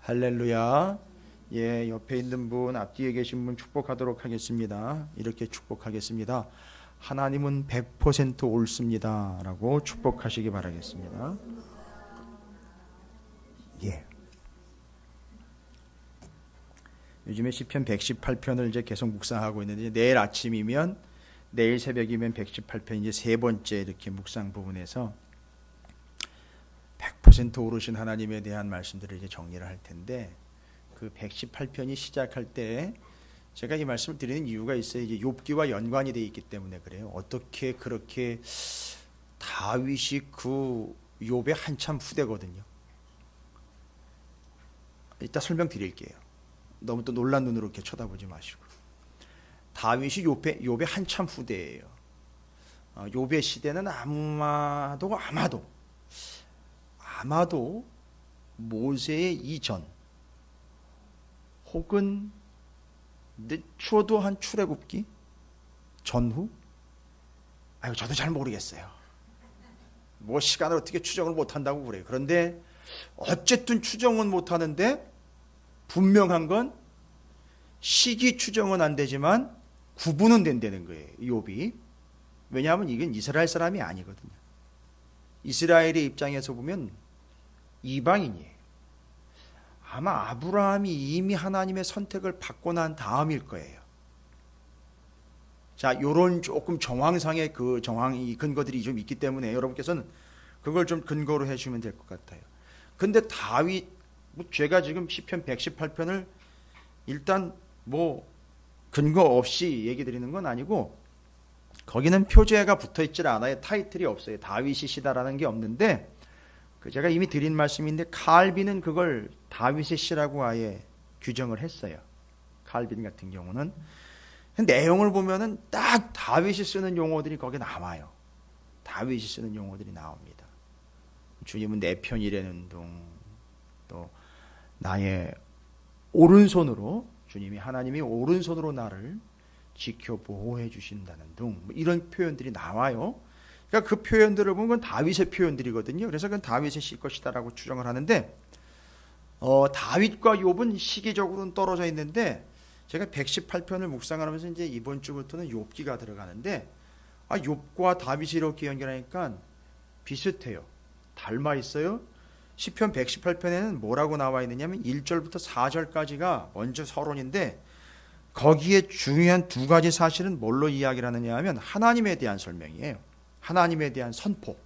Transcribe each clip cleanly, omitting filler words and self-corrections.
할렐루야. 예, 옆에 있는 분, 앞뒤에 계신 분 축복하도록 하겠습니다. 이렇게 축복하겠습니다. 하나님은 100% 옳습니다. 라고 축복하시기 바라겠습니다. 예. 요즘에 시편 118편을 이제 계속 묵상하고 있는데, 내일 아침이면, 내일 새벽이면 118편 이제 세 번째 이렇게 묵상 부분에서 100% 오르신 하나님에 대한 말씀들을 이제 정리를 할 텐데, 그 118편이 시작할 때 제가 이 말씀을 드리는 이유가 있어요. 이제 욥기와 연관이 되어 있기 때문에 그래요. 어떻게 그렇게 다윗이 그 욥의 한참 후대거든요. 이따 설명드릴게요. 너무 또 놀란 눈으로 이렇게 쳐다보지 마시고. 다윗이 욥의 한참 후대예요. 욥의 시대는 아마도 모세의 이전 혹은 추워도 한 출애굽기 전후? 저도 잘 모르겠어요. 뭐 시간을 어떻게 추정을 못한다고 그래요. 그런데 어쨌든 추정은 못하는데 분명한 건 시기 추정은 안 되지만 구분은 된다는 거예요. 욥이. 왜냐하면 이건 이스라엘 사람이 아니거든요. 이스라엘의 입장에서 보면 이방인이에요. 아마 아브라함이 이미 하나님의 선택을 받고 난 다음일 거예요. 자, 요런 조금 정황상의 그 정황이 근거들이 좀 있기 때문에 여러분께서는 그걸 좀 근거로 해주시면 될 것 같아요. 근데 다윗, 제가 지금 시편 118편을 일단 뭐 근거 없이 얘기 드리는 건 아니고, 거기는 표제가 붙어 있질 않아요. 타이틀이 없어요. 다윗이 시다라는 게 없는데, 제가 이미 드린 말씀인데 칼빈은 그걸 다윗의 시라고 아예 규정을 했어요. 칼빈 같은 경우는 내용을 보면은 딱 다윗이 쓰는 용어들이 거기에 나와요. 다윗이 쓰는 용어들이 나옵니다. 주님은 내 편이라는 둥, 또 나의 오른손으로, 주님이 하나님이 오른손으로 나를 지켜 보호해 주신다는 둥, 이런 표현들이 나와요. 그러니까 그 표현들을 보면 다윗의 표현들이거든요. 그래서 그건 다윗의 시 것이다라고 추정을 하는데, 다윗과 욥은 시기적으로는 떨어져 있는데, 제가 118편을 묵상하면서 이제 이번 주부터는 욥기가 들어가는데, 욥과 다윗이 이렇게 연결하니까 비슷해요. 닮아 있어요. 시편 118편에는 뭐라고 나와 있느냐면 1절부터 4절까지가 먼저 서론인데, 거기에 중요한 두 가지 사실은 뭘로 이야기를 하느냐 하면 하나님에 대한 설명이에요. 하나님에 대한 선포,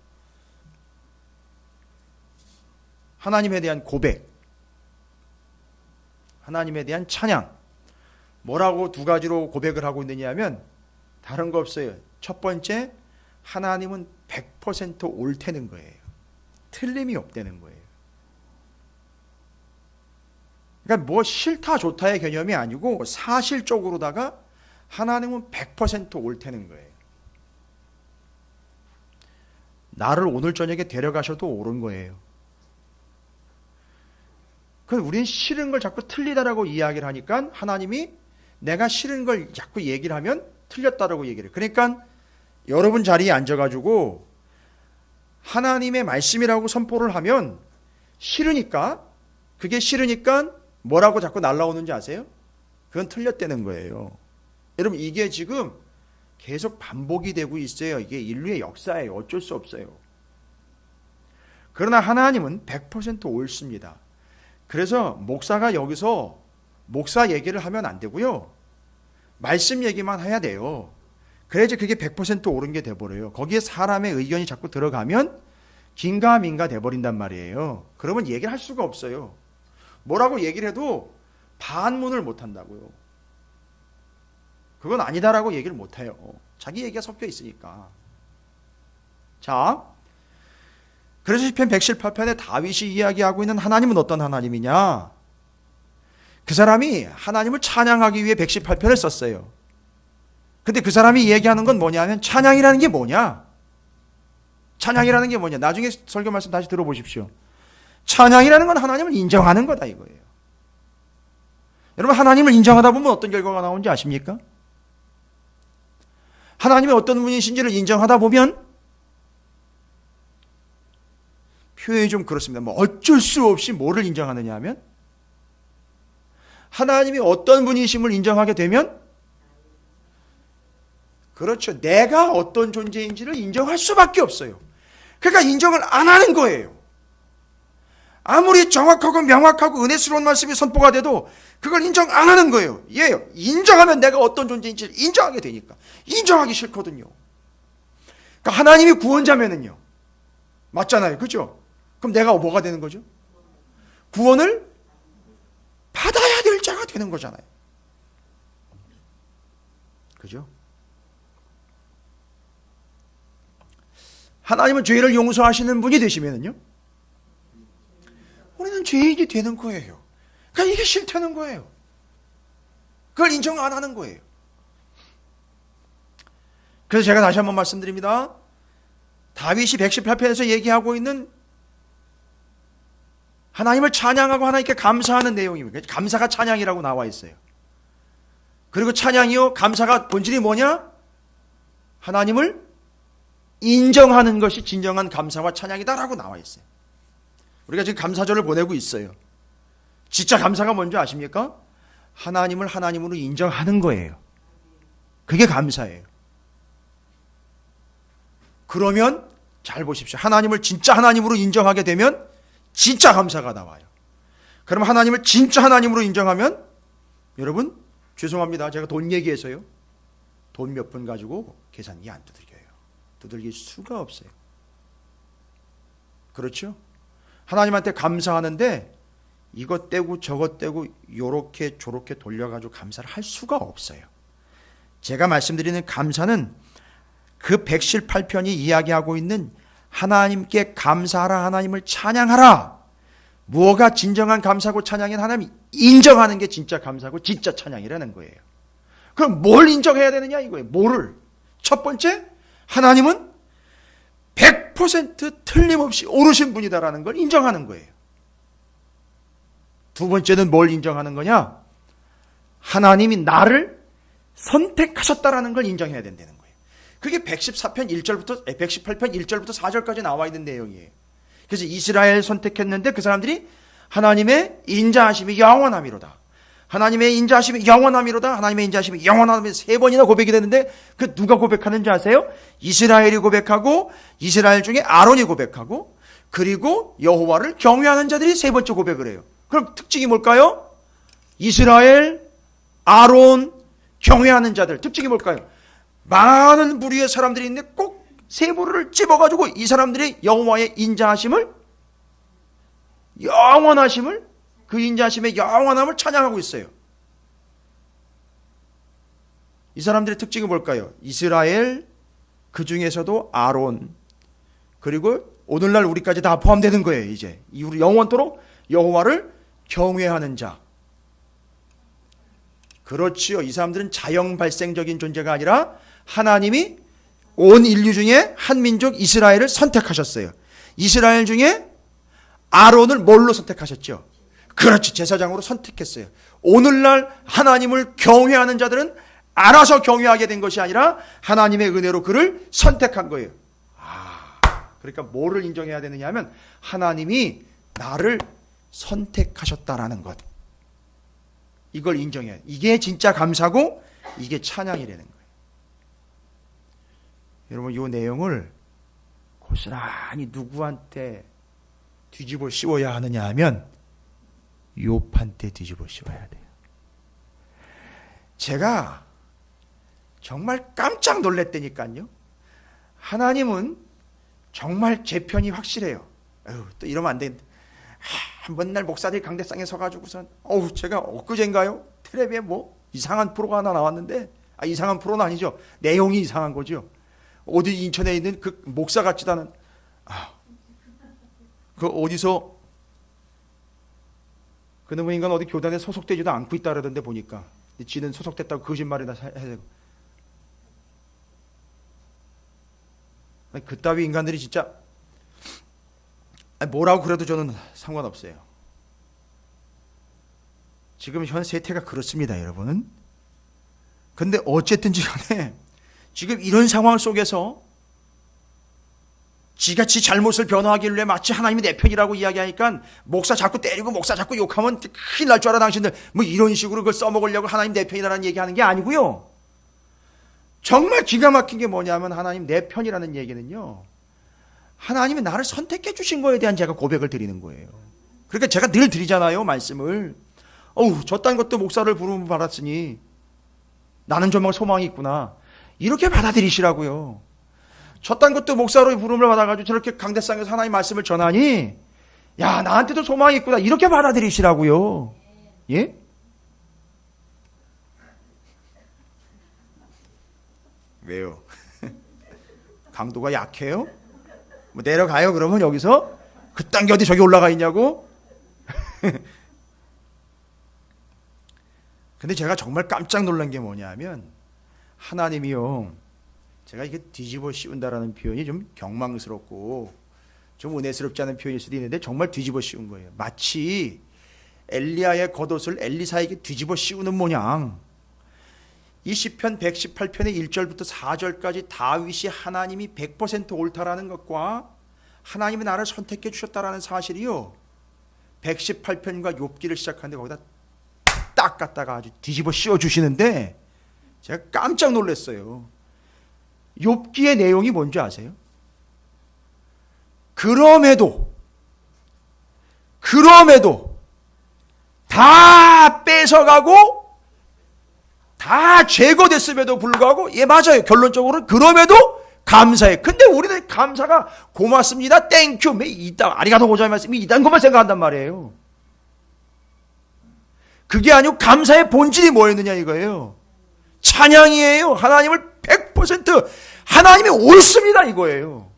하나님에 대한 고백, 하나님에 대한 찬양. 뭐라고 두 가지로 고백을 하고 있느냐 하면 다른 거 없어요. 첫 번째, 하나님은 100% 옳다는 거예요. 틀림이 없다는 거예요. 그러니까 뭐 싫다 좋다의 개념이 아니고 사실적으로다가 하나님은 100% 옳다는 거예요. 나를 오늘 저녁에 데려가셔도 옳은 거예요. 우리는 싫은 걸 자꾸 틀리다라고 이야기를 하니까 하나님이 내가 싫은 걸 자꾸 얘기를 하면 틀렸다라고 얘기를 해요. 그러니까 여러분 자리에 앉아가지고 하나님의 말씀이라고 선포를 하면 그게 싫으니까 뭐라고 자꾸 날라오는지 아세요? 그건 틀렸다는 거예요. 여러분, 이게 지금 계속 반복이 되고 있어요. 이게 인류의 역사예요. 어쩔 수 없어요. 그러나 하나님은 100% 옳습니다. 그래서 목사가 여기서 목사 얘기를 하면 안 되고요. 말씀 얘기만 해야 돼요. 그래야지 그게 100% 옳은 게 돼버려요. 거기에 사람의 의견이 자꾸 들어가면 긴가민가 돼버린단 말이에요. 그러면 얘기를 할 수가 없어요. 뭐라고 얘기를 해도 반문을 못 한다고요. 그건 아니다라고 얘기를 못해요. 자기 얘기가 섞여 있으니까. 자, 그래서 시편 118편에 다윗이 이야기하고 있는 하나님은 어떤 하나님이냐? 그 사람이 하나님을 찬양하기 위해 118편을 썼어요. 근데 그 사람이 얘기하는 건 뭐냐면 찬양이라는 게 뭐냐? 찬양이라는 게 뭐냐? 나중에 설교 말씀 다시 들어보십시오. 찬양이라는 건 하나님을 인정하는 거다 이거예요. 여러분, 하나님을 인정하다 보면 어떤 결과가 나오는지 아십니까? 하나님이 어떤 분이신지를 인정하다 보면 표현이 좀 그렇습니다. 어쩔 수 없이 뭐를 인정하느냐 하면 하나님이 어떤 분이심을 인정하게 되면, 그렇죠, 내가 어떤 존재인지를 인정할 수밖에 없어요. 그러니까 인정을 안 하는 거예요. 아무리 정확하고 명확하고 은혜스러운 말씀이 선포가 돼도 그걸 인정 안 하는 거예요. 예, 인정하면 내가 어떤 존재인지를 인정하게 되니까. 인정하기 싫거든요. 그러니까 하나님이 구원자면은요, 맞잖아요, 그죠? 그럼 내가 뭐가 되는 거죠? 구원을 받아야 될 자가 되는 거잖아요, 그죠? 하나님은 죄를 용서하시는 분이 되시면은요, 우리는 죄인이 되는 거예요. 그러니까 이게 싫다는 거예요. 그걸 인정 안 하는 거예요. 그래서 제가 다시 한번 말씀드립니다. 다윗이 118편에서 얘기하고 있는 하나님을 찬양하고 하나님께 감사하는 내용입니다. 감사가 찬양이라고 나와 있어요. 그리고 찬양이요, 감사가 본질이 뭐냐? 하나님을 인정하는 것이 진정한 감사와 찬양이다라고 나와 있어요. 우리가 지금 감사절을 보내고 있어요. 진짜 감사가 뭔지 아십니까? 하나님을 하나님으로 인정하는 거예요. 그게 감사예요. 그러면 잘 보십시오. 하나님을 진짜 하나님으로 인정하게 되면 진짜 감사가 나와요. 그럼 하나님을 진짜 하나님으로 인정하면, 여러분 죄송합니다, 제가 돈 얘기해서요, 돈 몇 푼 가지고 계산기 안 두들겨요. 두들길 수가 없어요. 그렇죠? 하나님한테 감사하는데 이것 떼고 저것 떼고 요렇게 저렇게 돌려가지고 감사를 할 수가 없어요. 제가 말씀드리는 감사는 그 118편이 이야기하고 있는 하나님께 감사하라, 하나님을 찬양하라, 무엇가 진정한 감사고 찬양인 하나님 인정하는 게 진짜 감사고 진짜 찬양이라는 거예요. 그럼 뭘 인정해야 되느냐 이거예요. 뭐를? 첫 번째, 하나님은 100% 틀림없이 옳으신 분이다라는 걸 인정하는 거예요. 두 번째는 뭘 인정하는 거냐? 하나님이 나를 선택하셨다라는 걸 인정해야 된다는 거예요. 그게 118편 1절부터 4절까지 나와 있는 내용이에요. 그래서 이스라엘 선택했는데 그 사람들이 하나님의 인자하심이 영원함이로다, 하나님의 인자하심이 영원함이로다, 하나님의 인자하심이 영원함이 세 번이나 고백이 되는데, 그 누가 고백하는지 아세요? 이스라엘이 고백하고, 이스라엘 중에 아론이 고백하고, 그리고 여호와를 경외하는 자들이 세 번째 고백을 해요. 그럼 특징이 뭘까요? 이스라엘, 아론, 경외하는 자들. 특징이 뭘까요? 많은 부류의 사람들이 있는데 꼭 세 부류를 집어가지고 이 사람들이 여호와의 인자하심을, 영원하심을, 그 인자하심의 영원함을 찬양하고 있어요. 이 사람들의 특징이 뭘까요? 이스라엘, 그 중에서도 아론, 그리고 오늘날 우리까지 다 포함되는 거예요. 이제 우리 영원토록 여호와를 경외하는 자. 그렇지요. 이 사람들은 자연 발생적인 존재가 아니라 하나님이 온 인류 중에 한 민족 이스라엘을 선택하셨어요. 이스라엘 중에 아론을 뭘로 선택하셨죠? 그렇지, 제사장으로 선택했어요. 오늘날 하나님을 경외하는 자들은 알아서 경외하게 된 것이 아니라 하나님의 은혜로 그를 선택한 거예요. 그러니까 뭐를 인정해야 되느냐 하면 하나님이 나를 선택하셨다라는 것, 이걸 인정해야 돼. 이게 진짜 감사고 이게 찬양이라는 거예요. 여러분, 이 내용을 고스란히 누구한테 뒤집어 씌워야 하느냐 하면 욥한테 뒤집어 씌워야 돼요. 제가 정말 깜짝 놀랐다니까요. 하나님은 정말 제 편이 확실해요. 또 이러면 안 되는데, 한번 날 목사들이 강대상에 서가지고선 제가 엊그제인가요? 텔레비에 뭐 이상한 프로가 하나 나왔는데, 이상한 프로는 아니죠. 내용이 이상한 거죠. 어디 인천에 있는 그 목사 같지도 않은, 그 어디서 그놈의 인간 어디 교단에 소속되지도 않고 있다 그러던데 보니까. 지는 소속됐다고 거짓말이나 해야 되고. 그따위 인간들이 진짜 뭐라고 그래도 저는 상관없어요. 지금 현 세태가 그렇습니다, 여러분은. 근데 어쨌든지 간에 지금 이런 상황 속에서 지가 지 잘못을 변호하길래 마치 하나님이 내 편이라고 이야기하니까 목사 자꾸 때리고 목사 자꾸 욕하면 큰일 날 줄 알아 당신들. 뭐 이런 식으로 그걸 써먹으려고 하나님 내 편이라는 얘기하는 게 아니고요. 정말 기가 막힌 게 뭐냐면 하나님 내 편이라는 얘기는요, 하나님이 나를 선택해 주신 거에 대한 제가 고백을 드리는 거예요. 그러니까 제가 늘 드리잖아요, 말씀을. 저딴 것도 목사를 부름을 받았으니 나는 정말 소망이 있구나, 이렇게 받아들이시라고요. 저딴 것도 목사로 부름을 받아가지고 저렇게 강대상에서 하나님 말씀을 전하니 야, 나한테도 소망이 있구나, 이렇게 받아들이시라고요. 예? 왜요? 강도가 약해요? 뭐 내려가요 그러면 여기서? 그딴 게 어디 저기 올라가 있냐고? 근데 제가 정말 깜짝 놀란 게 뭐냐면 하나님이요, 제가 이게 뒤집어 씌운다라는 표현이 좀 경망스럽고 좀 은혜스럽지 않은 표현일 수도 있는데 정말 뒤집어 씌운 거예요. 마치 엘리야의 겉옷을 엘리사에게 뒤집어 씌우는 모양, 이 시편 118편의 1절부터 4절까지 다윗이 하나님이 100% 옳다라는 것과 하나님이 나를 선택해 주셨다라는 사실이요, 118편과 욥기를 시작하는데 거기다 딱 갖다가 아주 뒤집어 씌워 주시는데 제가 깜짝 놀랐어요. 욥기의 내용이 뭔지 아세요? 그럼에도 다 뺏어가고 다 제거됐음에도 불구하고, 예 맞아요, 결론적으로는 그럼에도 감사해. 근데 우리는 감사가 고맙습니다, 땡큐, 이딴 아리가토 고자이마스 이딴 것만 생각한단 말이에요. 그게 아니고 감사의 본질이 뭐였느냐 이거예요. 찬양이에요. 하나님을 100% 하나님이 옳습니다 이거예요.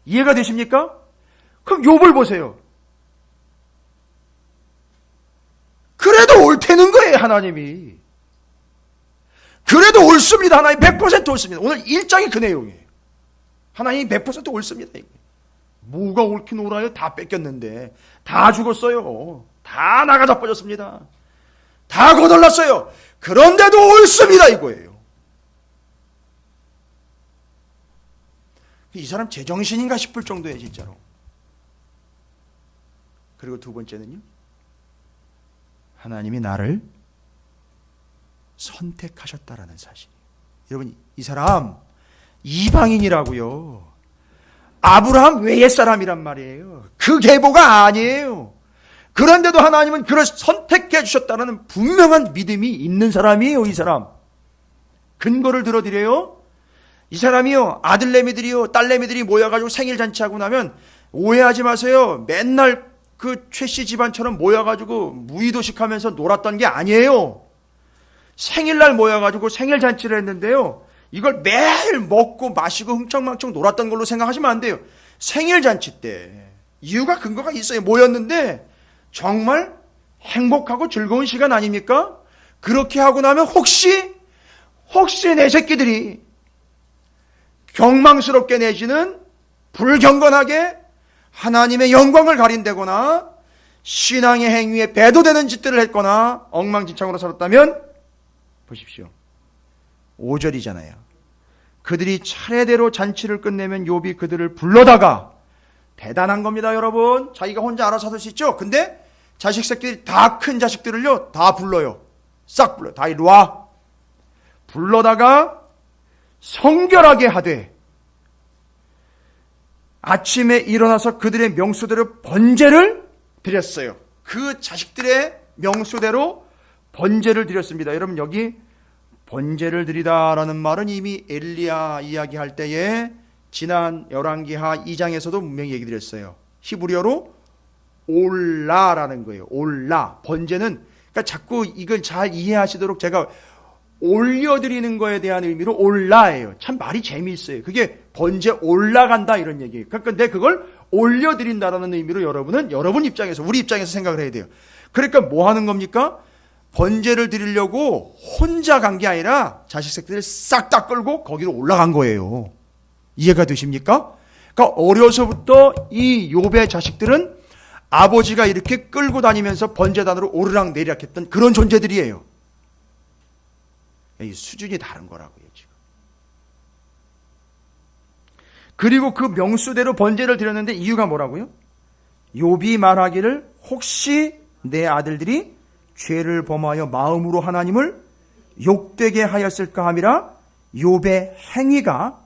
이해가 되십니까? 그럼 욥을 보세요. 그래도 옳다는 거예요 하나님이. 그래도 옳습니다. 하나님 100% 옳습니다. 오늘 1장이 그 내용이에요. 하나님이 100% 옳습니다. 뭐가 옳긴 옳아요? 다 뺏겼는데. 다 죽었어요. 다 나가다 빠졌습니다. 다 거덜났어요. 그런데도 옳습니다 이거예요. 이 사람 제정신인가 싶을 정도예요 진짜로. 그리고 두 번째는요, 하나님이 나를 선택하셨다라는 사실이에요. 여러분, 이 사람 이방인이라고요. 아브라함 외의 사람이란 말이에요. 그 계보가 아니에요. 그런데도 하나님은 그를 선택해 주셨다는 분명한 믿음이 있는 사람이에요. 이 사람 근거를 들어드려요. 이 사람이요, 아들내미들이요, 딸내미들이 모여가지고 생일 잔치하고 나면 오해하지 마세요. 맨날 그 최씨 집안처럼 모여가지고 무의도식하면서 놀았던 게 아니에요. 생일날 모여가지고 생일 잔치를 했는데요, 이걸 매일 먹고 마시고 흥청망청 놀았던 걸로 생각하시면 안 돼요. 생일 잔치 때 이유가 근거가 있어요. 모였는데 정말 행복하고 즐거운 시간 아닙니까? 그렇게 하고 나면 혹시 내 새끼들이 경망스럽게 내지는 불경건하게 하나님의 영광을 가린다거나 신앙의 행위에 배도되는 짓들을 했거나 엉망진창으로 살았다면 보십시오. 5절이잖아요. 그들이 차례대로 잔치를 끝내면 욥이 그들을 불러다가, 대단한 겁니다 여러분. 자기가 혼자 알아서 할 수 있죠. 근데 자식 새끼들이 다 큰 자식들을요 다 불러요. 싹 불러요. 다 이리 와. 불러다가 성결하게 하되 아침에 일어나서 그들의 명수대로 번제를 드렸어요. 그 자식들의 명수대로 번제를 드렸습니다. 여러분, 여기 번제를 드리다라는 말은 이미 엘리야 이야기할 때에 지난 열왕기하 2장에서도 분명히 얘기 드렸어요. 히브리어로 올라라는 거예요. 올라. 번제는, 그러니까 자꾸 이걸 잘 이해하시도록 제가 올려드리는 거에 대한 의미로 올라예요. 참 말이 재미있어요. 그게 번제 올라간다 이런 얘기예요. 그런데 그걸 올려드린다라는 의미로 여러분은 여러분 입장에서, 우리 입장에서 생각을 해야 돼요. 그러니까 뭐 하는 겁니까? 번제를 드리려고 혼자 간 게 아니라 자식 새끼들 싹 다 끌고 거기로 올라간 거예요. 이해가 되십니까? 그러니까 어려서부터 이 욥의 자식들은 아버지가 이렇게 끌고 다니면서 번제단으로 오르락 내리락 했던 그런 존재들이에요. 이 수준이 다른 거라고요 지금. 그리고 그 명수대로 번제를 드렸는데 이유가 뭐라고요? 욥이 말하기를 혹시 내 아들들이 죄를 범하여 마음으로 하나님을 욕되게 하였을까 함이라. 욥의 행위가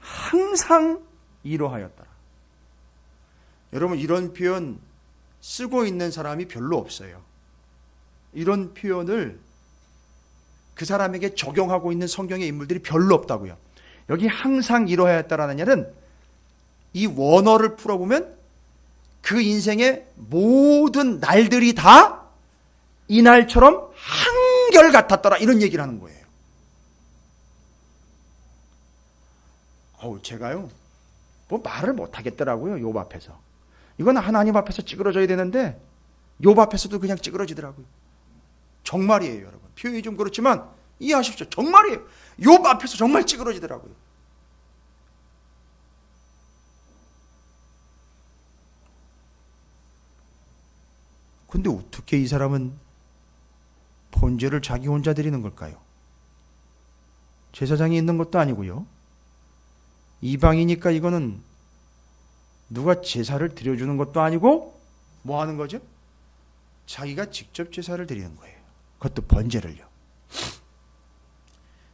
항상 이러하였더라. 여러분, 이런 표현 쓰고 있는 사람이 별로 없어요. 이런 표현을 그 사람에게 적용하고 있는 성경의 인물들이 별로 없다고요. 여기 항상 이러하였다라는 말은 이 원어를 풀어보면 그 인생의 모든 날들이 다 이날처럼 한결같았더라, 이런 얘기를 하는 거예요. 제가요 뭐 말을 못하겠더라고요. 욥 앞에서. 이건 하나님 앞에서 찌그러져야 되는데 욥 앞에서도 그냥 찌그러지더라고요. 정말이에요, 여러분. 표현이 좀 그렇지만 이해하십시오. 정말이에요. 욥 앞에서 정말 찌그러지더라고요. 근데 어떻게 이 사람은 번제를 자기 혼자 드리는 걸까요? 제사장이 있는 것도 아니고요. 이방이니까 이거는 누가 제사를 드려주는 것도 아니고 뭐 하는 거죠? 자기가 직접 제사를 드리는 거예요. 그것도 번제를요.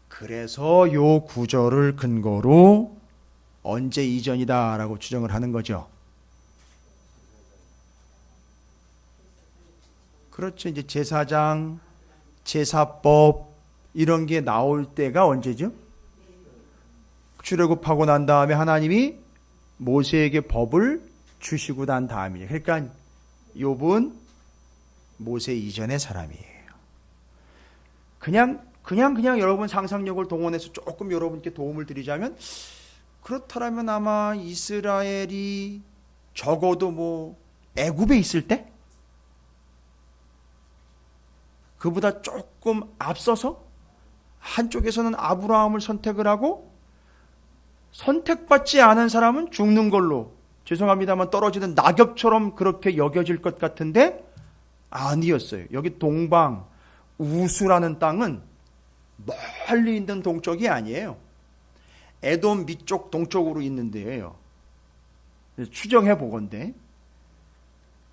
그래서 요 구절을 근거로 언제 이전이다 라고 추정을 하는 거죠. 그렇죠. 이제 제사장, 제사법 이런 게 나올 때가 언제죠? 출애굽하고 난 다음에 하나님이 모세에게 법을 주시고 난 다음이에요. 그러니까 욥은 모세 이전의 사람이에요. 그냥 여러분 상상력을 동원해서 조금 여러분께 도움을 드리자면, 그렇다면 아마 이스라엘이 적어도 뭐 애굽에 있을 때 그보다 조금 앞서서 한쪽에서는 아브라함을 선택을 하고 선택받지 않은 사람은 죽는 걸로, 죄송합니다만 떨어지는 낙엽처럼 그렇게 여겨질 것 같은데 아니었어요. 여기 동방 우수라는 땅은 멀리 있는 동쪽이 아니에요. 에돔 밑쪽 동쪽으로 있는 데예요. 추정해 보건대.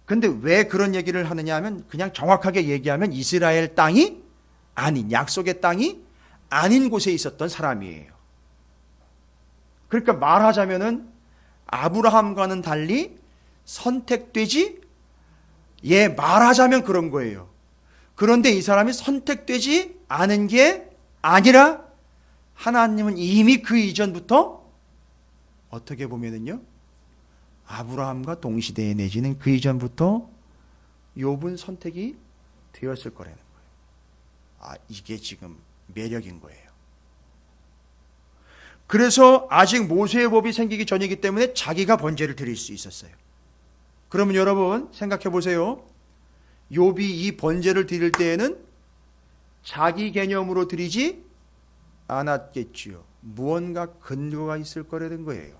근데 왜 그런 얘기를 하느냐 하면, 그냥 정확하게 얘기하면 이스라엘 땅이 아닌, 약속의 땅이 아닌 곳에 있었던 사람이에요. 그러니까 말하자면은 아브라함과는 달리 선택되지, 말하자면 그런 거예요. 그런데 이 사람이 선택되지 않은 게 아니라 하나님은 이미 그 이전부터 어떻게 보면은요, 아브라함과 동시대에 내지는 그 이전부터 욥은 선택이 되었을 거라는 거예요. 이게 지금 매력인 거예요. 그래서 아직 모세의 법이 생기기 전이기 때문에 자기가 번제를 드릴 수 있었어요. 그러면 여러분 생각해 보세요. 욥이 이 번제를 드릴 때에는 자기 개념으로 드리지 않았겠지요. 무언가 근거가 있을 거라는 거예요.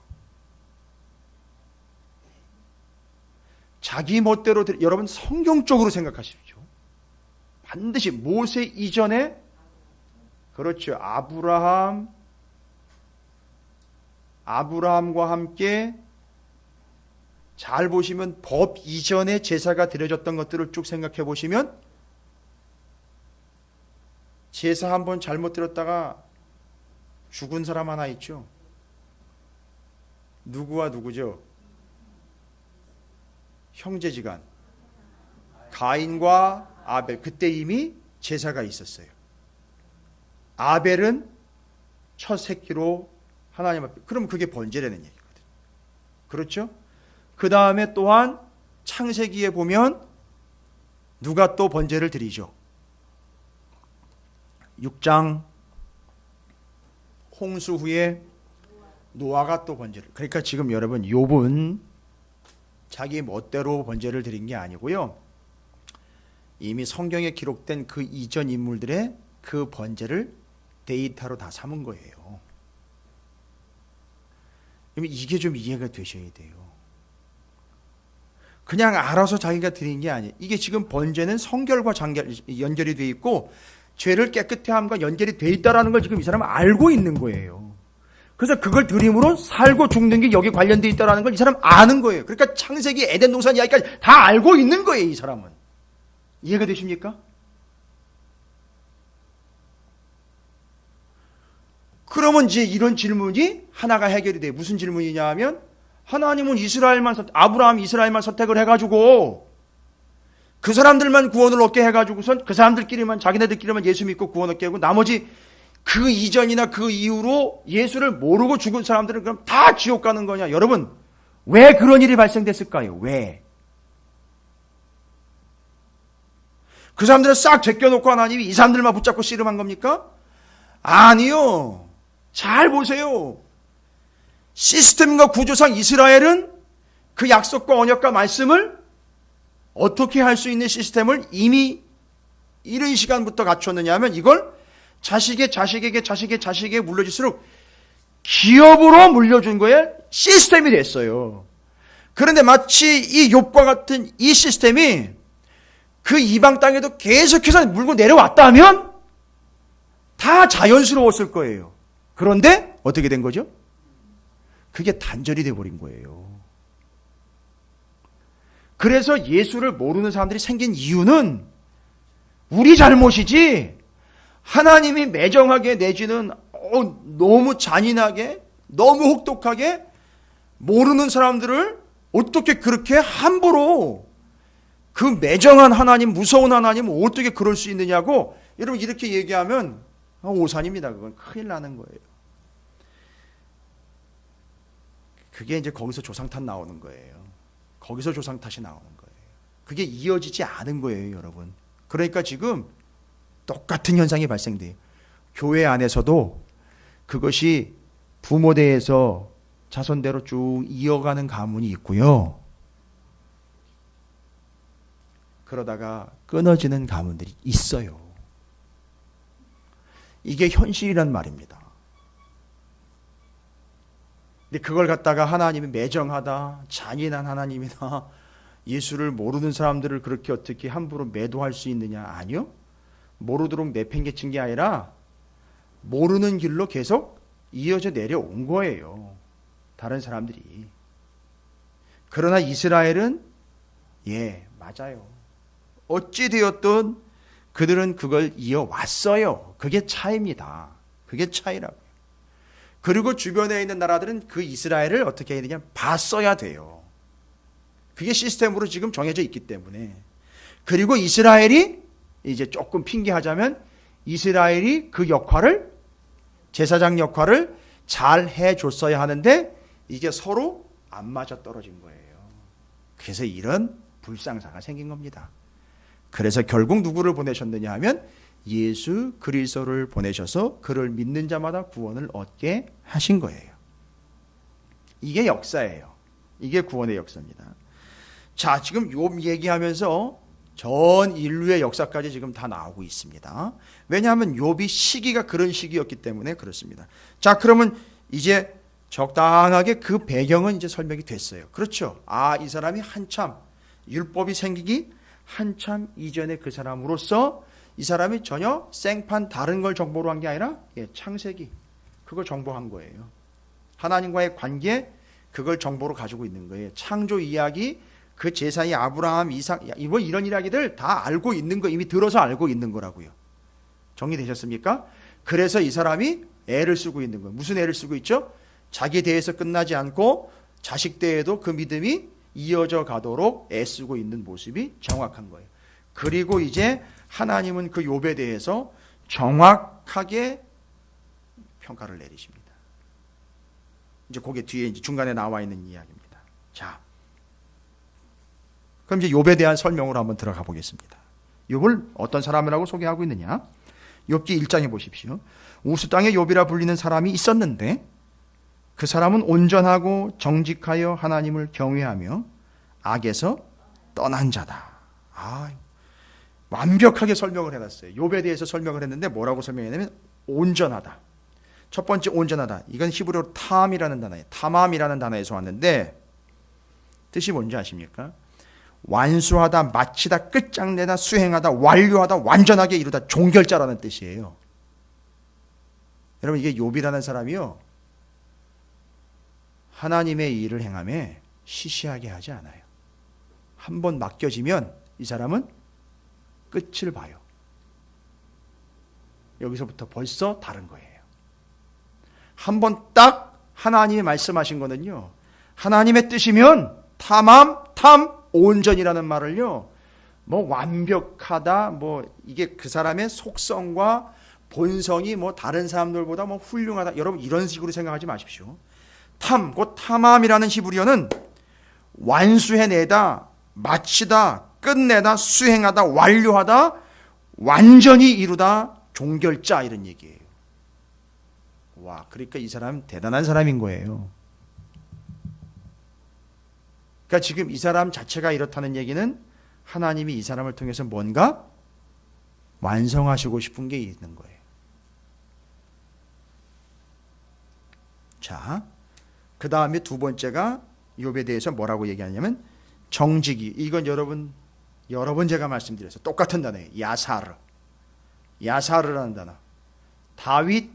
자기 멋대로 여러분 성경적으로 생각하십시오. 반드시 모세 이전에, 그렇죠, 아브라함과 함께 잘 보시면 법 이전에 제사가 드려졌던 것들을 쭉 생각해 보시면, 제사 한번 잘못 드렸다가 죽은 사람 하나 있죠. 누구와 누구죠? 형제지간 가인과 아벨. 그때 이미 제사가 있었어요. 아벨은 첫 새끼로 하나님 앞에, 그럼 그게 번제라는 얘기거든요. 그렇죠? 그 다음에 또한 창세기에 보면 누가 또 번제를 드리죠? 6장 홍수 후에 노아가 또 번제를. 그러니까 지금 여러분 욥은 자기 멋대로 번제를 드린 게 아니고요, 이미 성경에 기록된 그 이전 인물들의 그 번제를 데이터로 다 삼은 거예요. 이게 좀 이해가 되셔야 돼요. 그냥 알아서 자기가 드린 게 아니에요. 이게 지금 번제는 성결과 연결이 돼 있고 죄를 깨끗해 함과 연결이 돼 있다라는 걸 지금 이 사람은 알고 있는 거예요. 그래서 그걸 드림으로 살고 죽는 게 여기 관련되어 있다는 걸 이 사람 아는 거예요. 그러니까 창세기 에덴 동산 이야기까지 다 알고 있는 거예요, 이 사람은. 이해가 되십니까? 그러면 이제 이런 질문이 하나가 해결이 돼요. 무슨 질문이냐 하면, 하나님은 아브라함 이스라엘만 선택을 해가지고 그 사람들만 구원을 얻게 해가지고선 그 사람들끼리만, 자기네들끼리만 예수 믿고 구원 얻게 하고 나머지 그 이전이나 그 이후로 예수를 모르고 죽은 사람들은 그럼 다 지옥 가는 거냐? 여러분, 왜 그런 일이 발생됐을까요? 왜? 그 사람들을 싹 제껴놓고 하나님이 이 사람들만 붙잡고 씨름한 겁니까? 아니요. 잘 보세요. 시스템과 구조상 이스라엘은 그 약속과 언약과 말씀을 어떻게 할 수 있는 시스템을 이미 이른 시간부터 갖췄느냐 하면 이걸 자식에게 물려질수록 기업으로 물려준 거에 시스템이 됐어요. 그런데 마치 이 욥과 같은 이 시스템이 그 이방 땅에도 계속해서 물고 내려왔다면 다 자연스러웠을 거예요. 그런데 어떻게 된 거죠? 그게 단절이 돼버린 거예요. 그래서 예수를 모르는 사람들이 생긴 이유는 우리 잘못이지 하나님이 매정하게 내지는 너무 잔인하게 너무 혹독하게 모르는 사람들을 어떻게 그렇게 함부로 그 매정한 하나님, 무서운 하나님 어떻게 그럴 수 있느냐고 여러분 이렇게 얘기하면 오산입니다. 그건 큰일 나는 거예요. 그게 이제 거기서 조상탓 나오는 거예요. 거기서 조상탓이 나오는 거예요. 그게 이어지지 않은 거예요, 여러분. 그러니까 지금 똑같은 현상이 발생돼요. 교회 안에서도 그것이 부모대에서 자손대로 쭉 이어가는 가문이 있고요. 그러다가 끊어지는 가문들이 있어요. 이게 현실이란 말입니다. 근데 그걸 갖다가 하나님이 매정하다, 잔인한 하나님이다, 예수를 모르는 사람들을 그렇게 어떻게 함부로 매도할 수 있느냐? 아니요. 모르도록 내팽개친 게 아니라 모르는 길로 계속 이어져 내려온 거예요. 다른 사람들이. 그러나 이스라엘은 맞아요. 어찌 되었든 그들은 그걸 이어왔어요. 그게 차이입니다. 그게 차이라고요. 그리고 주변에 있는 나라들은 그 이스라엘을 어떻게 해야 되냐? 봤어야 돼요. 그게 시스템으로 지금 정해져 있기 때문에. 그리고 이스라엘이 이제 조금 핑계하자면 이스라엘이 그 역할을, 제사장 역할을 잘 해줬어야 하는데 이게 서로 안 맞아 떨어진 거예요. 그래서 이런 불상사가 생긴 겁니다. 그래서 결국 누구를 보내셨느냐 하면 예수 그리스도를 보내셔서 그를 믿는 자마다 구원을 얻게 하신 거예요. 이게 역사예요. 이게 구원의 역사입니다. 자, 지금 욥 얘기하면서 전 인류의 역사까지 지금 다 나오고 있습니다. 왜냐하면 욥이 시기가 그런 시기였기 때문에 그렇습니다. 자, 그러면 이제 적당하게 그 배경은 이제 설명이 됐어요. 그렇죠. 이 사람이 한참 율법이 생기기 한참 이전에 그 사람으로서 이 사람이 전혀 생판 다른 걸 정보로 한 게 아니라 창세기 그걸 정보한 거예요. 하나님과의 관계 그걸 정보로 가지고 있는 거예요. 창조 이야기, 그 제사의 아브라함, 이삭, 이런 이야기들 다 알고 있는 거, 이미 들어서 알고 있는 거라고요. 정리되셨습니까? 그래서 이 사람이 애를 쓰고 있는 거예요. 무슨 애를 쓰고 있죠? 자기 대에서 끝나지 않고 자식 대에도 그 믿음이 이어져 가도록 애쓰고 있는 모습이 정확한 거예요. 그리고 이제 하나님은 그 욥에 대해서 정확하게 평가를 내리십니다. 이제 그게 뒤에 이제 중간에 나와 있는 이야기입니다. 자, 그럼 이제 욥에 대한 설명으로 한번 들어가 보겠습니다. 욥을 어떤 사람이라고 소개하고 있느냐? 욥기 1장에 보십시오. 우스 땅에 욥이라 불리는 사람이 있었는데 그 사람은 온전하고 정직하여 하나님을 경외하며 악에서 떠난 자다. 완벽하게 설명을 해놨어요. 욥에 대해서 설명을 했는데 뭐라고 설명했냐면 온전하다. 첫 번째 온전하다. 이건 히브리어로 탐이라는 단어예요. 탐함이라는 단어에서 왔는데 뜻이 뭔지 아십니까? 완수하다, 마치다, 끝장내다, 수행하다, 완료하다, 완전하게 이루다, 종결자라는 뜻이에요. 여러분 이게 욥이라는 사람이요. 하나님의 일을 행함에 시시하게 하지 않아요. 한번 맡겨지면 이 사람은 끝을 봐요. 여기서부터 벌써 다른 거예요. 한번 딱 하나님이 말씀하신 거는요, 하나님의 뜻이면 탐, 온전이라는 말을요, 뭐 완벽하다, 뭐 이게 그 사람의 속성과 본성이 뭐 다른 사람들보다 뭐 훌륭하다. 여러분 이런 식으로 생각하지 마십시오. 곧 탐함이라는 히브리어는 완수해내다, 마치다, 끝내다, 수행하다, 완료하다, 완전히 이루다, 종결자 이런 얘기예요. 와, 그러니까 이 사람은 대단한 사람인 거예요. 그러니까 지금 이 사람 자체가 이렇다는 얘기는 하나님이 이 사람을 통해서 뭔가 완성하시고 싶은 게 있는 거예요. 자, 그 다음에 두 번째가 욥에 대해서 뭐라고 얘기하냐면 정직이. 이건 여러 번 제가 말씀드렸어요. 똑같은 단어예요. 야사르라는 단어. 다윗,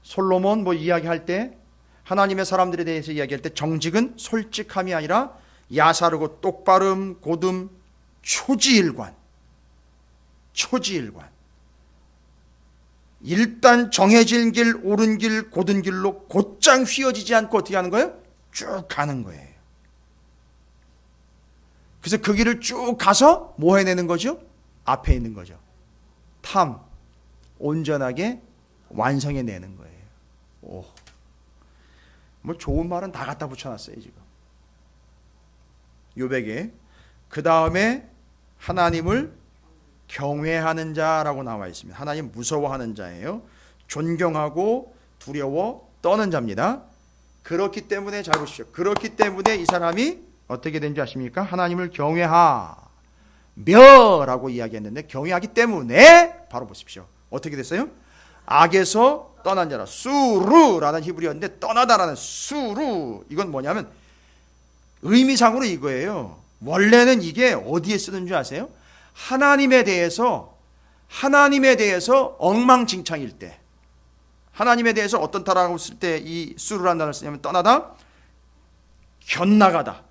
솔로몬 뭐 이야기할 때 하나님의 사람들에 대해서 이야기할 때 정직은 솔직함이 아니라 야사르고 똑바름, 고듬, 초지일관. 일단 정해진 길, 옳은 길, 고든 길로 곧장 휘어지지 않고 어떻게 하는 거예요? 쭉 가는 거예요. 그래서 그 길을 쭉 가서 뭐 해내는 거죠? 앞에 있는 거죠. 온전하게 완성해내는 거예요. 오, 뭐 좋은 말은 다 갖다 붙여놨어요 지금. 욥에게 그 다음에 하나님을 경외하는 자라고 나와 있습니다. 하나님 무서워하는 자예요. 존경하고 두려워 떠는 자입니다. 그렇기 때문에 잘 보십시오. 그렇기 때문에 이 사람이 어떻게 된지 아십니까? 하나님을 경외하며라고 이야기했는데 경외하기 때문에 바로 보십시오. 어떻게 됐어요? 악에서 떠난 자라. 수루라는 히브리어인데 떠나다라는 수루. 이건 뭐냐면 의미상으로 이거예요. 원래는 이게 어디에 쓰는 줄 아세요? 하나님에 대해서 엉망진창일 때, 하나님에 대해서 어떤 단어라고 쓸 때 이 수루라는 단어를 쓰냐면 떠나다, 견나가다,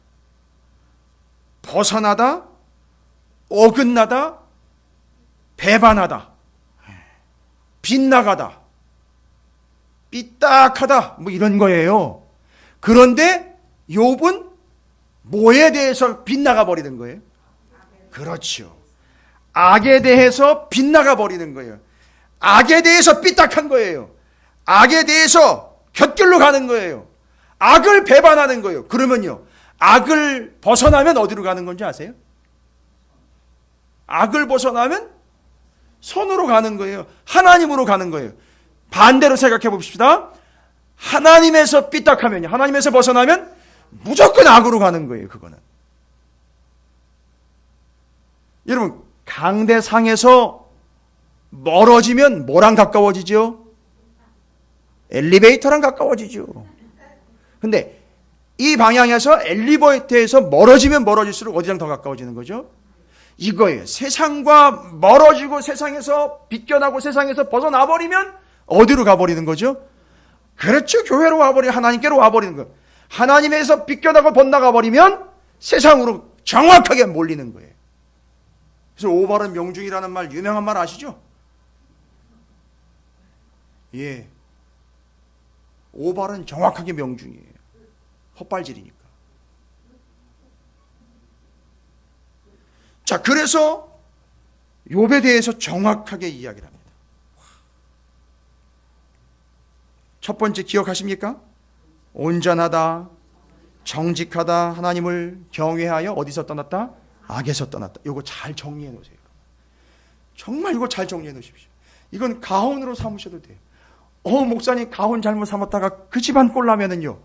벗어나다, 어긋나다, 배반하다, 빗나가다, 삐딱하다, 뭐 이런 거예요. 그런데 욥은 뭐에 대해서 빗나가 버리는 거예요? 그렇죠. 악에 대해서 빗나가 버리는 거예요. 악에 대해서 삐딱한 거예요. 악에 대해서 곁길로 가는 거예요. 악을 배반하는 거예요. 그러면요, 악을 벗어나면 어디로 가는 건지 아세요? 악을 벗어나면 선으로 가는 거예요. 하나님으로 가는 거예요. 반대로 생각해 봅시다. 하나님에서 삐딱하면요, 하나님에서 벗어나면 무조건 악으로 가는 거예요. 그거는 여러분, 강대상에서 멀어지면 뭐랑 가까워지죠? 엘리베이터랑 가까워지죠. 근데 이 방향에서 엘리베이터에서 멀어지면 멀어질수록 어디랑 더 가까워지는 거죠? 이거예요. 세상과 멀어지고 세상에서 빗겨나고 세상에서 벗어나 버리면 어디로 가버리는 거죠? 그렇죠. 교회로 와버리고 하나님께로 와버리는 거예요. 하나님에서 빗겨나고 벗나가 버리면 세상으로 정확하게 몰리는 거예요. 그래서 오바른 명중이라는 말, 유명한 말 아시죠? 예. 오발은 정확하게 명중이에요. 헛발질이니까. 자, 그래서 욥에 대해서 정확하게 이야기를 합니다. 첫 번째 기억하십니까? 온전하다, 정직하다, 하나님을 경외하여 어디서 떠났다? 악에서 떠났다. 이거 잘 정리해 놓으세요. 정말 이거 잘 정리해 놓으십시오. 이건 가훈으로 삼으셔도 돼요. 목사님 가훈 잘못 삼았다가 그 집안 꼴 나면은요.